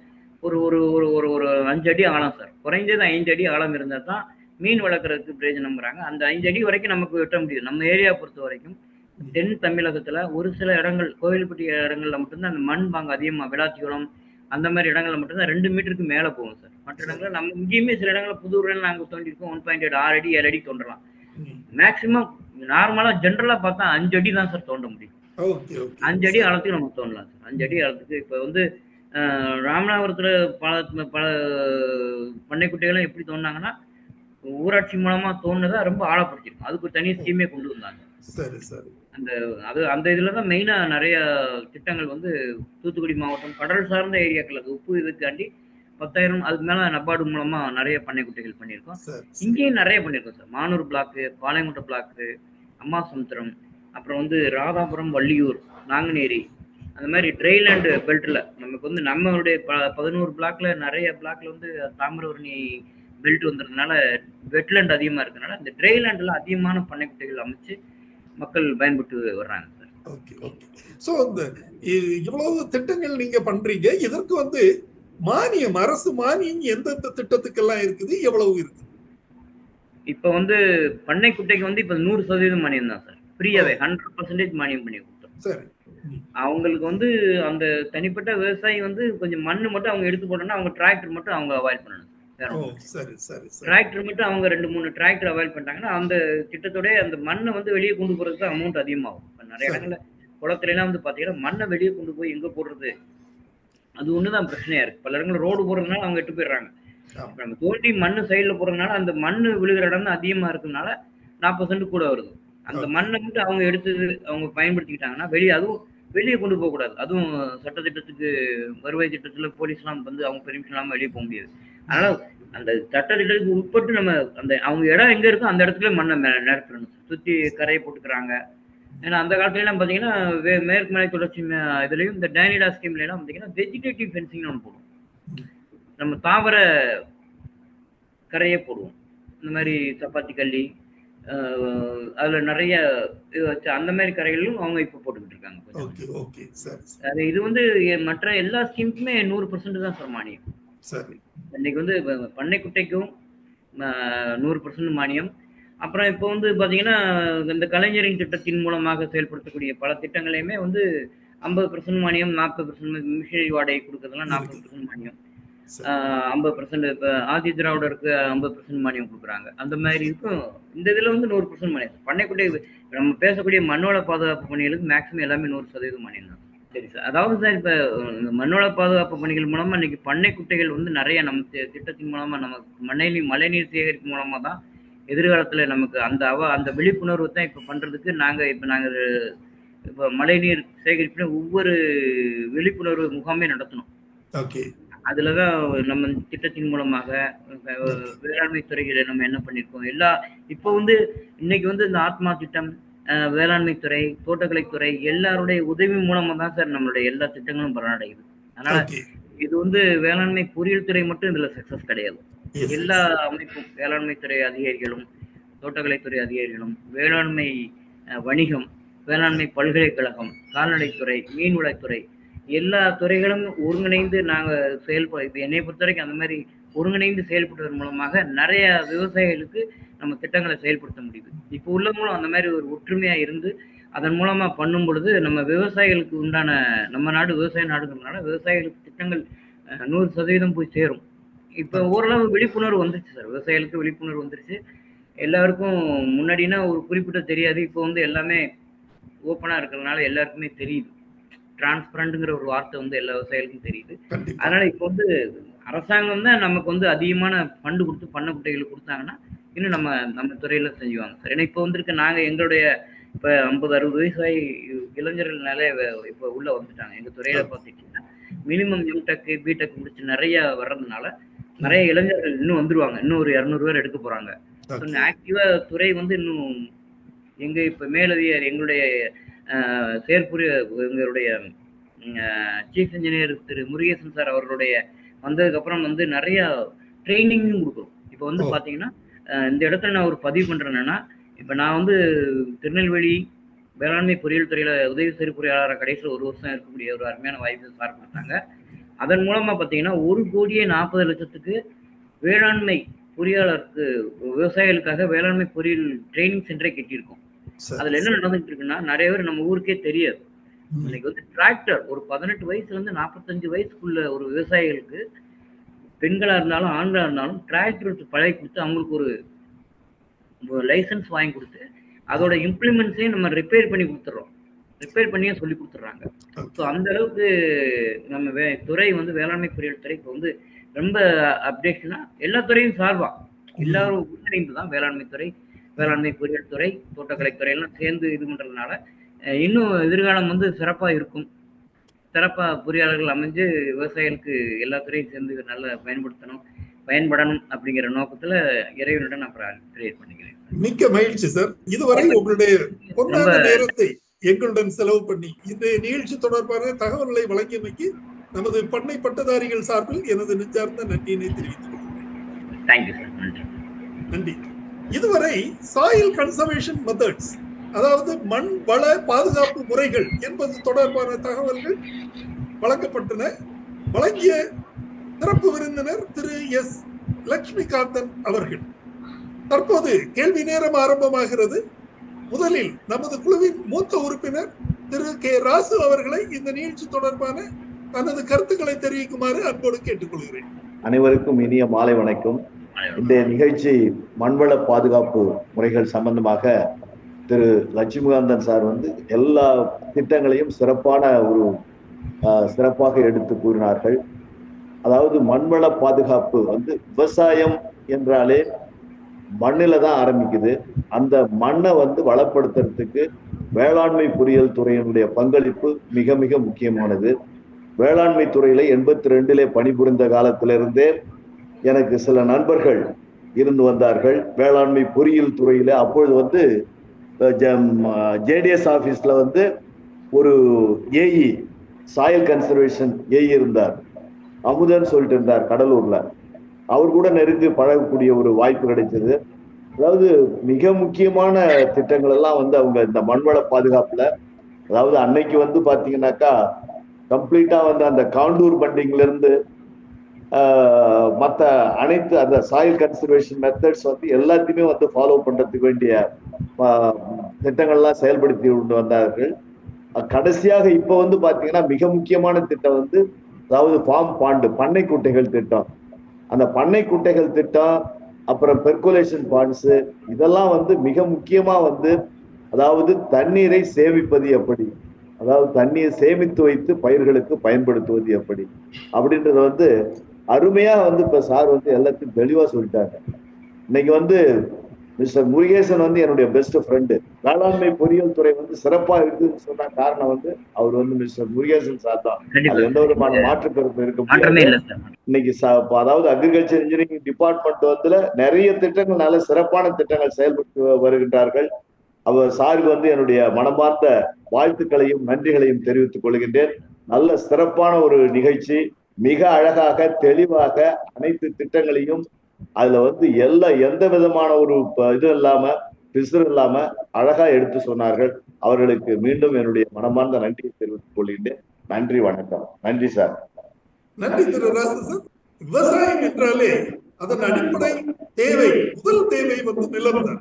ஒரு ஒரு ஒரு ஒரு ஒரு 5 அடி ஆழம் சார். குறைஞ்சது 5 அடி ஆழம் இருந்தா தான் மீன் வளர்க்கறதுக்கு பிரயோஜனம்ங்கிறாங்க. அந்த 5 அடி வரைக்கும் நமக்கு வெட்ட முடியும். நம்ம ஏரியா பொறுத்த வரைக்கும் தென் தமிழகத்துல ஒரு சில இடங்கள், கோவில்பட்டி இடங்கள்ல மட்டும்தான் அந்த மண் பாங்க அதிகமா, விளாத்திக்குளம் அந்த மாதிரி இடங்கள்ல மட்டும்தான் 2 மீட்டருக்கு மேல போகும் சார். மற்ற இடங்கள்ல நம்ம இங்கேயுமே சில இடங்கள்ல புதூர்ல நாங்க தோண்டிருக்கோம் 1.8 6 அடி 7 அடி தோண்டலாம். மேக்சிமம் நார்மலா ஜென்ரலா பார்த்தா 5 அடி தான் சார் தோண்ட முடியும். 5 அடி ஆழத்துக்கு நம்ம தோண்டலாம் சார். 5 அடி ஆழத்துக்கு இப்ப வந்து ராமநாதபுரத்துல பல பண்ணைக்குட்டைகளும் எப்படி தோண்டினாங்கன்னா ஊராட்சி மூலமா தோணுனதா ரொம்ப ஆழப்படுத்திருக்கும். அதுக்கு ஒரு தனி ஸ்கீமே கொண்டு வந்தாங்க. அந்த இதுலதான் மெயினா நிறைய திட்டங்கள் வந்து தூத்துக்குடி மாவட்டம் கடல் சார்ந்த ஏரியாக்கள் உப்பு இதுக்காண்டி 10,000 அதுக்கு மேல நபார்டு மூலமா நிறைய பண்ணைக்குட்டைகள் பண்ணியிருக்கோம். இங்கேயும் நிறைய பண்ணியிருக்கோம் sir. Manur block, Palayamkottai block, Ambasamudram, அப்புறம் வந்து ராதாபுரம், வள்ளியூர், நாங்குநேரி, அந்த மாதிரி ட்ரெயிலேண்ட் பெல்ட்ல நமக்கு வந்து நம்மளுடைய 11 பிளாக்ல நிறைய பிளாக்ல வந்து தாமிரபரணி பெல்ட் வந்ததுனால வெட்லேண்ட் அதிகமா இருக்கனால இந்த ட்ரெயிலேண்ட்ல அதிகமான பண்ணைக்குட்டைகள் அமைச்சு மக்கள் பயன்பட்டு வர்றாங்க சார். Okay okay. ஸோ இந்த இவ்வளவு திட்டங்கள் நீங்க பண்றீங்க, இதற்கு வந்து மானியம், அரசு மானியம் எந்தெந்த திட்டத்துக்கெல்லாம் இருக்குது, எவ்வளவு இருக்கு? இப்ப வந்து பண்ணைக்குட்டைக்கு வந்து இப்ப 100% மானியம் தான் சார். ஃப்ரீயாவே 100% மானியம் பண்ணி கொடுத்தோம். சரி. அவங்களுக்கு வந்து அந்த தனிப்பட்ட விவசாயி வந்து கொஞ்சம் மண்ணு மட்டும் அவங்க எடுத்து போட்டோம்னா அவங்க டிராக்டர் மட்டும் அவங்க அவாய்ட் பண்ணணும். சரி சரி சரி. டிராக்டர் மட்டும் அவங்க 2-3 டிராக்டர் அவாய்ட் பண்ணிட்டாங்கன்னா அந்த திட்டத்தோட அந்த மண்ணை வந்து வெளியே கொண்டு போறதுக்கு அமௌண்ட் அதிகமாகும். இப்ப நிறைய இடங்கள்ல குளத்துல எல்லாம் வந்து பாத்தீங்கன்னா மண்ணை வெளியே கொண்டு போய் எங்க போடுறது, அது ஒண்ணுதான் பிரச்சனையா இருக்கு. பல இடங்கள் ரோடு போடுறதுனால அவங்க எட்டு போயிடுறாங்க. நம்ம தோண்டி மண்ணு சைடுல போடுறதுனால அந்த மண்ணு விழுகிற இடம் தான் அதிகமா இருக்கிறதுனால 40 சென்ட் கூட வருது. அந்த மண்ணை மட்டும் அவங்க எடுத்து அவங்க பயன்படுத்திக்கிட்டாங்கன்னா அதுவும் வெளியே கொண்டு போக கூடாது. அதுவும் சட்ட திட்டத்துக்கு வருவாய் திட்டத்துல போலீஸ்லாம் வந்து அவங்க பெர்மிஷன் இல்லாம வெளியே போக முடியாது. அதனால அந்த சட்ட திட்டத்துக்கு உட்பட்டு நம்ம அந்த அவங்க இடம் எங்க இருக்கோ அந்த இடத்துல மண்ணை நிரப்பணும். சுத்தி கரையை போட்டுக்கிறாங்க. ஏன்னா அந்த காலத்துல எல்லாம் பாத்தீங்கன்னா மேற்கு மலை தொடர்ச்சி இதுலயும் இந்த டேனிடா ஸ்கீம்ல எல்லாம் பாத்தீங்கன்னா வெஜிடேட்டிவ் ஃபென்சிங் ஒன்று போடுவோம். நம்ம தாவர கரையே போடுவோம். இந்த மாதிரி சப்பாத்தி கல்லி அதுல நிறைய அந்த மாதிரி கரைகளும் அவங்க இப்ப போட்டுக்கிட்டு இருக்காங்க. இது வந்து மற்ற எல்லா ஸ்கீமுக்குமே 100% தான் சார் மானியம். இன்னைக்கு வந்து பண்ணைக்குட்டைக்கும் 100% மானியம். அப்புறம் இப்போ வந்து பாத்தீங்கன்னா இந்த கலைஞரின் திட்டத்தின் மூலமாக செயல்படுத்தக்கூடிய பல திட்டங்களையுமே வந்து 50% மானியம், 40% மிஷினரி வாடகை கொடுக்கறதுலாம் 40% மானியம், 50% இப்ப ஆதி திராவிடருக்கு 50% மானியம் கொடுக்குறாங்க. அந்த மாதிரி இருக்கும். இந்த இதுல வந்து 100% மானியம். பண்ணைக்குட்டை நம்ம பேசக்கூடிய மண்ணோட பாதுகாப்பு பணிகளுக்கு மேக்சிமம் எல்லாமே 100% மானியம் தான். சரி சார். அதாவது சார் இப்ப மண்ணோட பாதுகாப்பு பணிகள் மூலமா இன்னைக்கு பண்ணை குட்டைகள் வந்து நிறைய நம்ம திட்டத்தின் மூலமா நமக்கு மழைநீர் சேகரிப்பு மூலமா தான் எதிர்காலத்துல நமக்கு அந்த விழிப்புணர்வு தான் இப்ப பண்றதுக்கு நாங்க இப்ப மழைநீர் சேகரிப்பு ஒவ்வொரு விழிப்புணர்வு முகாமே நடத்தணும். அதுலதான் நம்ம திட்டத்தின் மூலமாக வேளாண்மை துறைகளை நம்ம என்ன பண்ணிருக்கோம் இப்ப வந்து இன்னைக்கு வந்து இந்த ஆத்மா திட்டம், வேளாண்மை துறை, தோட்டக்கலைத்துறை எல்லாருடைய உதவி மூலமா தான் சார் நம்மளுடைய எல்லா திட்டங்களும் பலனடையுது. அதனால இது வந்து வேளாண்மை பொறியியல் துறை மட்டும் இதுல சக்சஸ் கிடையாது. எல்லா அமைப்பும் வேளாண்மை துறை அதிகாரிகளும், தோட்டக்கலைத்துறை அதிகாரிகளும், வேளாண்மை வணிகம், வேளாண்மை பல்கலைக்கழகம், கால்நடைத்துறை, மீன்வளத்துறை எல்லா துறைகளும் ஒருங்கிணைந்து நாங்க இப்ப என்னை பொறுத்த வரைக்கும் அந்த மாதிரி ஒருங்கிணைந்து செயல்படுவதன் மூலமாக நிறைய விவசாயிகளுக்கு நம்ம திட்டங்களை செயல்படுத்த முடியுது. இப்ப உள்ளவங்களும் அந்த மாதிரி ஒரு ஒற்றுமையா இருந்து அதன் மூலமா பண்ணும் பொழுது நம்ம விவசாயிகளுக்கு உண்டான, நம்ம நாடு விவசாய நாடுங்கிறதுனால விவசாயிகளுக்கு திட்டங்கள் 100% போய் சேரும். இப்ப ஓரளவு விழிப்புணர்வு வந்துருச்சு சார். விவசாயிகளுக்கு விழிப்புணர்வு வந்துருச்சு. எல்லாருக்கும் முன்னாடினா ஒரு குறிப்பிட்ட தெரியாது. இப்போ வந்து எல்லாமே ஓப்பனா இருக்கிறதுனால எல்லாருக்குமே தெரியுது. டிரான்ஸ்பரண்ட்ங்கிற ஒரு வார்த்தை வந்து எல்லா விவசாயிகளுக்கும் தெரியுது. அதனால இப்போ வந்து அரசாங்கம் தான் நமக்கு வந்து அதிகமான ஃபண்டு கொடுத்து பண்ணை குட்டைகளுக்கு கொடுத்தாங்கன்னா இன்னும் நம்ம துறையில செஞ்சுவாங்க சார். ஏன்னா இப்போ வந்திருக்க நாங்க எங்களுடைய இப்ப 50-60 வயசாகி இளைஞர்கள்னாலே இப்ப உள்ள வந்துட்டாங்க. எங்க துறையில பார்த்துட்டீங்கன்னா மினிமம் எம்டெக், பிடெக் முடிச்சு நிறைய வர்றதுனால நிறைய இளைஞர்கள் இன்னும் வந்துருவாங்க. இன்னும் ஒரு 200 பேர் எடுக்க போறாங்க. ஆக்டிவா துறை வந்து இன்னும் இப்ப மேலதிகாரி எங்களுடைய எங்களுடைய சீஃப் இன்ஜினியர் திரு முருகேசன் சார் அவர்களுடைய வந்ததுக்கு அப்புறம் வந்து நிறைய ட்ரைனிங்கும் கொடுக்குறோம். இப்ப வந்து பாத்தீங்கன்னா இந்த இடத்துல நான் ஒரு பதிவு பண்றேன்னா, இப்ப நான் வந்து திருநெல்வேலி வேளாண்மை பொறியியல் துறையில உதவி சிறு பொறியாளராக கடைசியில் 1 வருஷம் இருக்கக்கூடிய ஒரு அருமையான வாய்ப்பு சார் கொடுத்தாங்க. அதன் மூலமா பாத்தீங்கன்னா 1,40,00,000 வேளாண்மை பொறியாளருக்கு விவசாயிகளுக்காக வேளாண்மை பொறியியல் ட்ரைனிங் சென்டரை கட்டியிருக்கோம். அதுல என்ன நடந்துட்டு இருக்குன்னா நிறைய பேர் நம்ம ஊருக்கே தெரியாது. இன்னைக்கு வந்து டிராக்டர் ஒரு 18 வயசுல இருந்து 45 வயசுக்குள்ள ஒரு விவசாயிகளுக்கு பெண்களா இருந்தாலும் ஆண்களா இருந்தாலும் டிராக்டர் பழகி கொடுத்து அவங்களுக்கு ஒரு லைசன்ஸ் வாங்கி கொடுத்து அதோட இம்ப்ளிமெண்ட்ஸையும் நம்ம ரிப்பேர் பண்ணி கொடுத்துறோம். ரிப்பேர் பண்ணியே சொல்லி கொடுத்துட்றாங்க. ஸோ அந்த அளவுக்கு நம்ம துறை வந்து வேளாண்மை பொறியியல் துறை இப்போ வந்து ரொம்ப அப்டேஷனா எல்லா துறையும் சார்பா எல்லாரும் ஒருங்கிணைந்து தான் வேளாண்மை துறை, வேளாண்மை பொறியியல் துறை, தோட்டக்கலைத்துறை எல்லாம் சேர்ந்து இது பண்றதுனால இன்னும் எதிர்காலம் வந்து சிறப்பா இருக்கும். சிறப்பா பொறியாளர்கள் அமைஞ்சு விவசாயிகளுக்கு எல்லா துறையும் சேர்ந்து நல்லா பயன்படுத்தணும். பயன்படணும் அப்படிங்கிற நோக்கத்துல இறைவனுடன் நான் கிரியேட் பண்ணிக்கிறேன். மிக்க மகிழ்ச்சி சார். இதுவரை உங்களுடைய பொன்னான நேரத்தை எங்களுடன் செலவு பண்ணி இந்த நிகழ்ச்சி தொடர்பான தகவல்களை வழங்கியமைக்கு நமது பண்ணை பட்டதாரிகள் சார்பில் எனது நெஞ்சார்ந்த நன்றியினை தெரிவித்துக் கொள்கிறேன். Thank you sir. நன்றி. நன்றி. இதுவரை சாயில் கன்சர்வேஷன் மெத்தட்ஸ், அதாவது மண் வள பாதுகாப்பு முறைகள் என்பது தொடர்பான தகவல்கள் வழங்கப்பட்டன. வழங்கிய சிறப்பு விருந்தினர் திரு எஸ் லட்சுமிகாந்தன் அவர்கள். தற்போது கேள்வி நேரம் ஆரம்பமாகிறது. முதலில் நமது குழுவின் மூத்த உறுப்பினர் திரு கே ராசு அவர்களை இந்த நிகழ்ச்சி தொடர்பான தனது கருத்துக்களை தெரிவிக்குமாறு அன்போடு கேட்டுக்கொள்கிறேன். அனைவருக்கும் இனிய மாலை வணக்கம். இந்த நிகழ்ச்சி மண்வள பாதுகாப்பு முறைகள் சம்பந்தமாக திரு லட்சுமிகாந்தன் சார் எல்லா திட்டங்களையும் சிறப்பாக எடுத்து கூறினார்கள். அதாவது மண்வள பாதுகாப்பு விவசாயம் என்றாலே மண்ணில தான் ஆரம்பிக்குது. அந்த மண்ணை வளப்படுத்துறதுக்கு வேளாண்மை பொறியியல் துறையினுடைய பங்களிப்பு மிக மிக முக்கியமானது. வேளாண்மை துறையில 82 பணிபுரிந்த காலத்திலிருந்தே எனக்கு சில நண்பர்கள் இருந்து வந்தார்கள் வேளாண்மை பொறியியல் துறையில. அப்பொழுது ஜேடிஎஸ் ஆபீஸ்ல ஒரு ஏஇ சாயில் கன்சர்வேஷன் ஏஇ இருந்தார், அமுதன் சொல்லிட்டு இருந்தார் கடலூர்ல. அவர் கூட நெருங்கி பழகக்கூடிய ஒரு வாய்ப்பு கிடைச்சது. அதாவது மிக முக்கியமான திட்டங்கள் எல்லாம் அவங்க இந்த மண்வள பாதுகாப்புல, அதாவது அன்னைக்கு பாத்தீங்கன்னாக்கா கம்ப்ளீட்டா அந்த காண்டூர் பண்டிங்ல இருந்து மற்ற அனைத்து அந்த சாயில் கன்சர்வேஷன் மெத்தட்ஸ் எல்லாத்தையுமே ஃபாலோ பண்றதுக்கு வேண்டிய திட்டங்கள்லாம் செயல்படுத்தி கொண்டு வந்தார்கள். கடைசியாக இப்ப பாத்தீங்கன்னா மிக முக்கியமான திட்டம் அதாவது ஃபார்ம் பாண்டு, பண்ணை குட்டைகள் திட்டம். அந்த பண்ணை குட்டைகள் திட்டம், அப்புறம் பெர்குலேஷன் பாண்ட்ஸ், இதெல்லாம் மிக முக்கியமா அதாவது தண்ணீரை சேமிப்பது எப்படி, அதாவது தண்ணீரை சேமித்து வைத்து பயிர்களுக்கு பயன்படுத்துவது எப்படி அப்படின்றத அருமையா இப்ப சார் எல்லாத்தையும் தெளிவா சொல்லிட்டாங்க. இன்னைக்கு மிஸ்டர் முருகேசன் என்னுடைய பெஸ்ட் ஃப்ரெண்டு. வேளாண்மை பொறியியல் துறை சிறப்பா இருக்குன்னு சொன்ன காரணம் அவர் மிஸ்டர் முருகேசன் சார் தான். அது எந்த விதமான மாற்று கருத்து இருக்க முடியாது. இன்னைக்கு அதாவது அக்ரிகல்ச்சர் இன்ஜினியரிங் டிபார்ட்மெண்ட் நிறைய திட்டங்கள், நல்ல சிறப்பான திட்டங்கள் செயல்பட்டு வருகின்றார்கள். அவர் சாருக்கு என்னுடைய மனமார்ந்த வாழ்த்துக்களையும் நன்றிகளையும் தெரிவித்துக் கொள்கின்றேன். நல்ல சிறப்பான ஒரு நிகழ்ச்சி, மிக அழகாக தெளிவாக அனைத்து திட்டங்களையும் அதுல எந்த விதமான ஒரு இது இல்லாம பிசுறு இல்லாம அழகா எடுத்து சொன்னார்கள். அவர்களுக்கு மீண்டும் என்னுடைய மனமார்ந்த நன்றியை தெரிவித்துக் கொள்கின்றேன். நன்றி, வணக்கம். நன்றி சார். நன்றி திரு ராசு சார். விவசாயம் என்றாலே அதன் அடிப்படை தேவை, முதல் தேவை நிலம் தான்.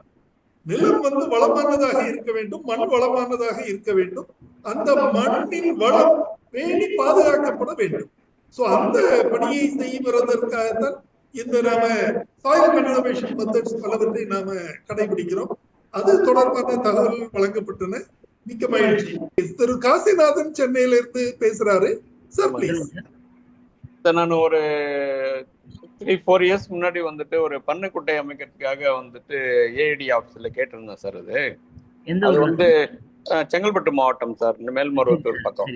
நிலம் வளமானதாக இருக்க வேண்டும், மண் வளமானதாக இருக்க வேண்டும். அந்த மண்ணின் வளம் பேணி பாதுகாக்கப்பட வேண்டும். சோ அந்த பணியை செய்வதற்காகத்தான் இந்த நாம சாயில் கன்சர்வேஷன் மெத்தட்ஸ் பலவற்றை நாம கடைபிடிக்கிறோம். அது தொடர்பான தகவல் வழங்கப்பட்டன. மிக்க மகிழ்ச்சி. திரு காசிநாதன் சென்னையில இருந்து பேசுறாரு சார், பிளீஸ். நான் ஒரு 3-4 இயர்ஸ் முன்னாடி ஒரு பண்ணைக்குட்டை அமைக்கிறதுக்காக ஏஐடி ஆபீஸ்ல கேட்டிருந்தேன் சார். அது செங்கல்பட்டு மாவட்டம் சார், இந்த மேல்மருவத்தூர் பக்கம்.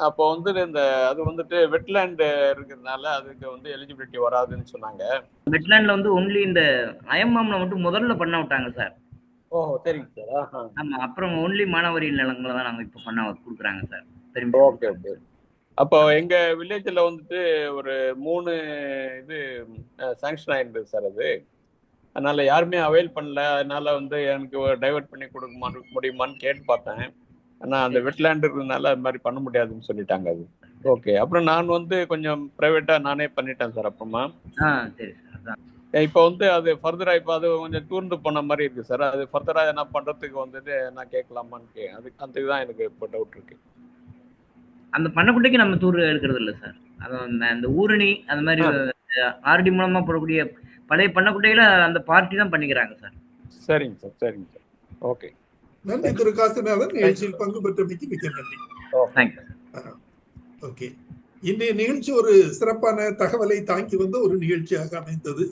அப்போ அது வெட்லேண்ட் இருக்கிறதுனால அதுக்கு எலிஜிபிலிட்டி வராதுன்னு சொன்னாங்க. வெட்லேண்ட்ல ஒன்லி இந்த அயம்மாம்ல மட்டும் முதல்ல பண்ண விட்டாங்க சார். ஓஹோ, சரிங்க சார். ஆமா, அப்புறம் ஒன்லி மானாவாரி நிலங்களை தான் நாங்க இப்ப பண்ண கொடுக்குறாங்க சார். Okay okay. அப்போ எங்க வில்லேஜ்ல ஒரு 3 இது சாங்ஷன் ஆயிருந்தது சார். அது அதனால யாருமே அவைல் பண்ணல. அதனால எனக்கு டைவர்ட் பண்ணி கொடுக்க முடியுமான்னு கேட்டு பார்த்தேன். ஆனா அந்த வெட்லேண்ட் இருக்கிறதுனால அது மாதிரி பண்ண முடியாதுன்னு சொல்லிட்டாங்க. அது ஓகே. அப்புறம் நான் கொஞ்சம் பிரைவேட்டா நானே பண்ணிட்டேன் சார். அப்புறமா இப்போ அது ஃபர்தரா இப்போ அது கொஞ்சம் தூர்ந்து போன மாதிரி இருக்கு சார். அது ஃபர்தரா என்ன பண்றதுக்கு நான் கேட்கலாமான்னு அதுக்கு தான் எனக்கு இப்போ டவுட் இருக்கு. அந்த பண்ணக்குட்டைக்கு நம்ம தூர் எடுக்கிறது இல்லை சார். அது அந்த ஊரணி அந்த மாதிரி ஆர்டி மூலமா போடக்கூடிய பழைய பண்ணக்குட்டையில அந்த பார்ட்டி தான் பண்ணிக்கிறாங்க சார். சரிங்க சார், சரிங்க சார். ஓகே, நன்றி திரு காசிநாதன். நிகழ்ச்சியில் பங்கு பெற்றமைக்கு மிக்க நன்றி. ஓகே, இன்றைய நிகழ்ச்சி ஒரு சிறப்பான தகவலை தாங்கி வந்த ஒரு நிகழ்ச்சியாக அமைந்தது.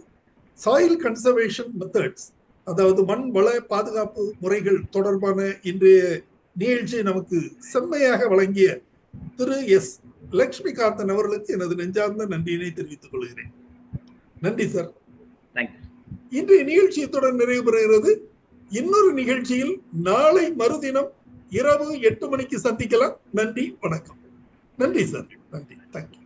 சாயில் கன்சர்வேஷன் மெத்தட்ஸ், அதாவது மண் வள பாதுகாப்பு முறைகள் தொடர்பான இன்றைய நிகழ்ச்சி நமக்கு செம்மையாக வழங்கிய திரு எஸ் லட்சுமிகாந்தன் அவர்களுக்கு எனது நெஞ்சார்ந்த நன்றியினை தெரிவித்துக் கொள்கிறேன். நன்றி சார். இன்றைய நிகழ்ச்சி இத்துடன் நிறைவு பெறுகிறது. இன்னொரு நிகழ்ச்சியில் நாளை மறுதினம் இரவு 8 மணிக்கு சந்திக்கலாம். நன்றி, வணக்கம். நன்றி சார். நன்றி. தேங்க்யூ.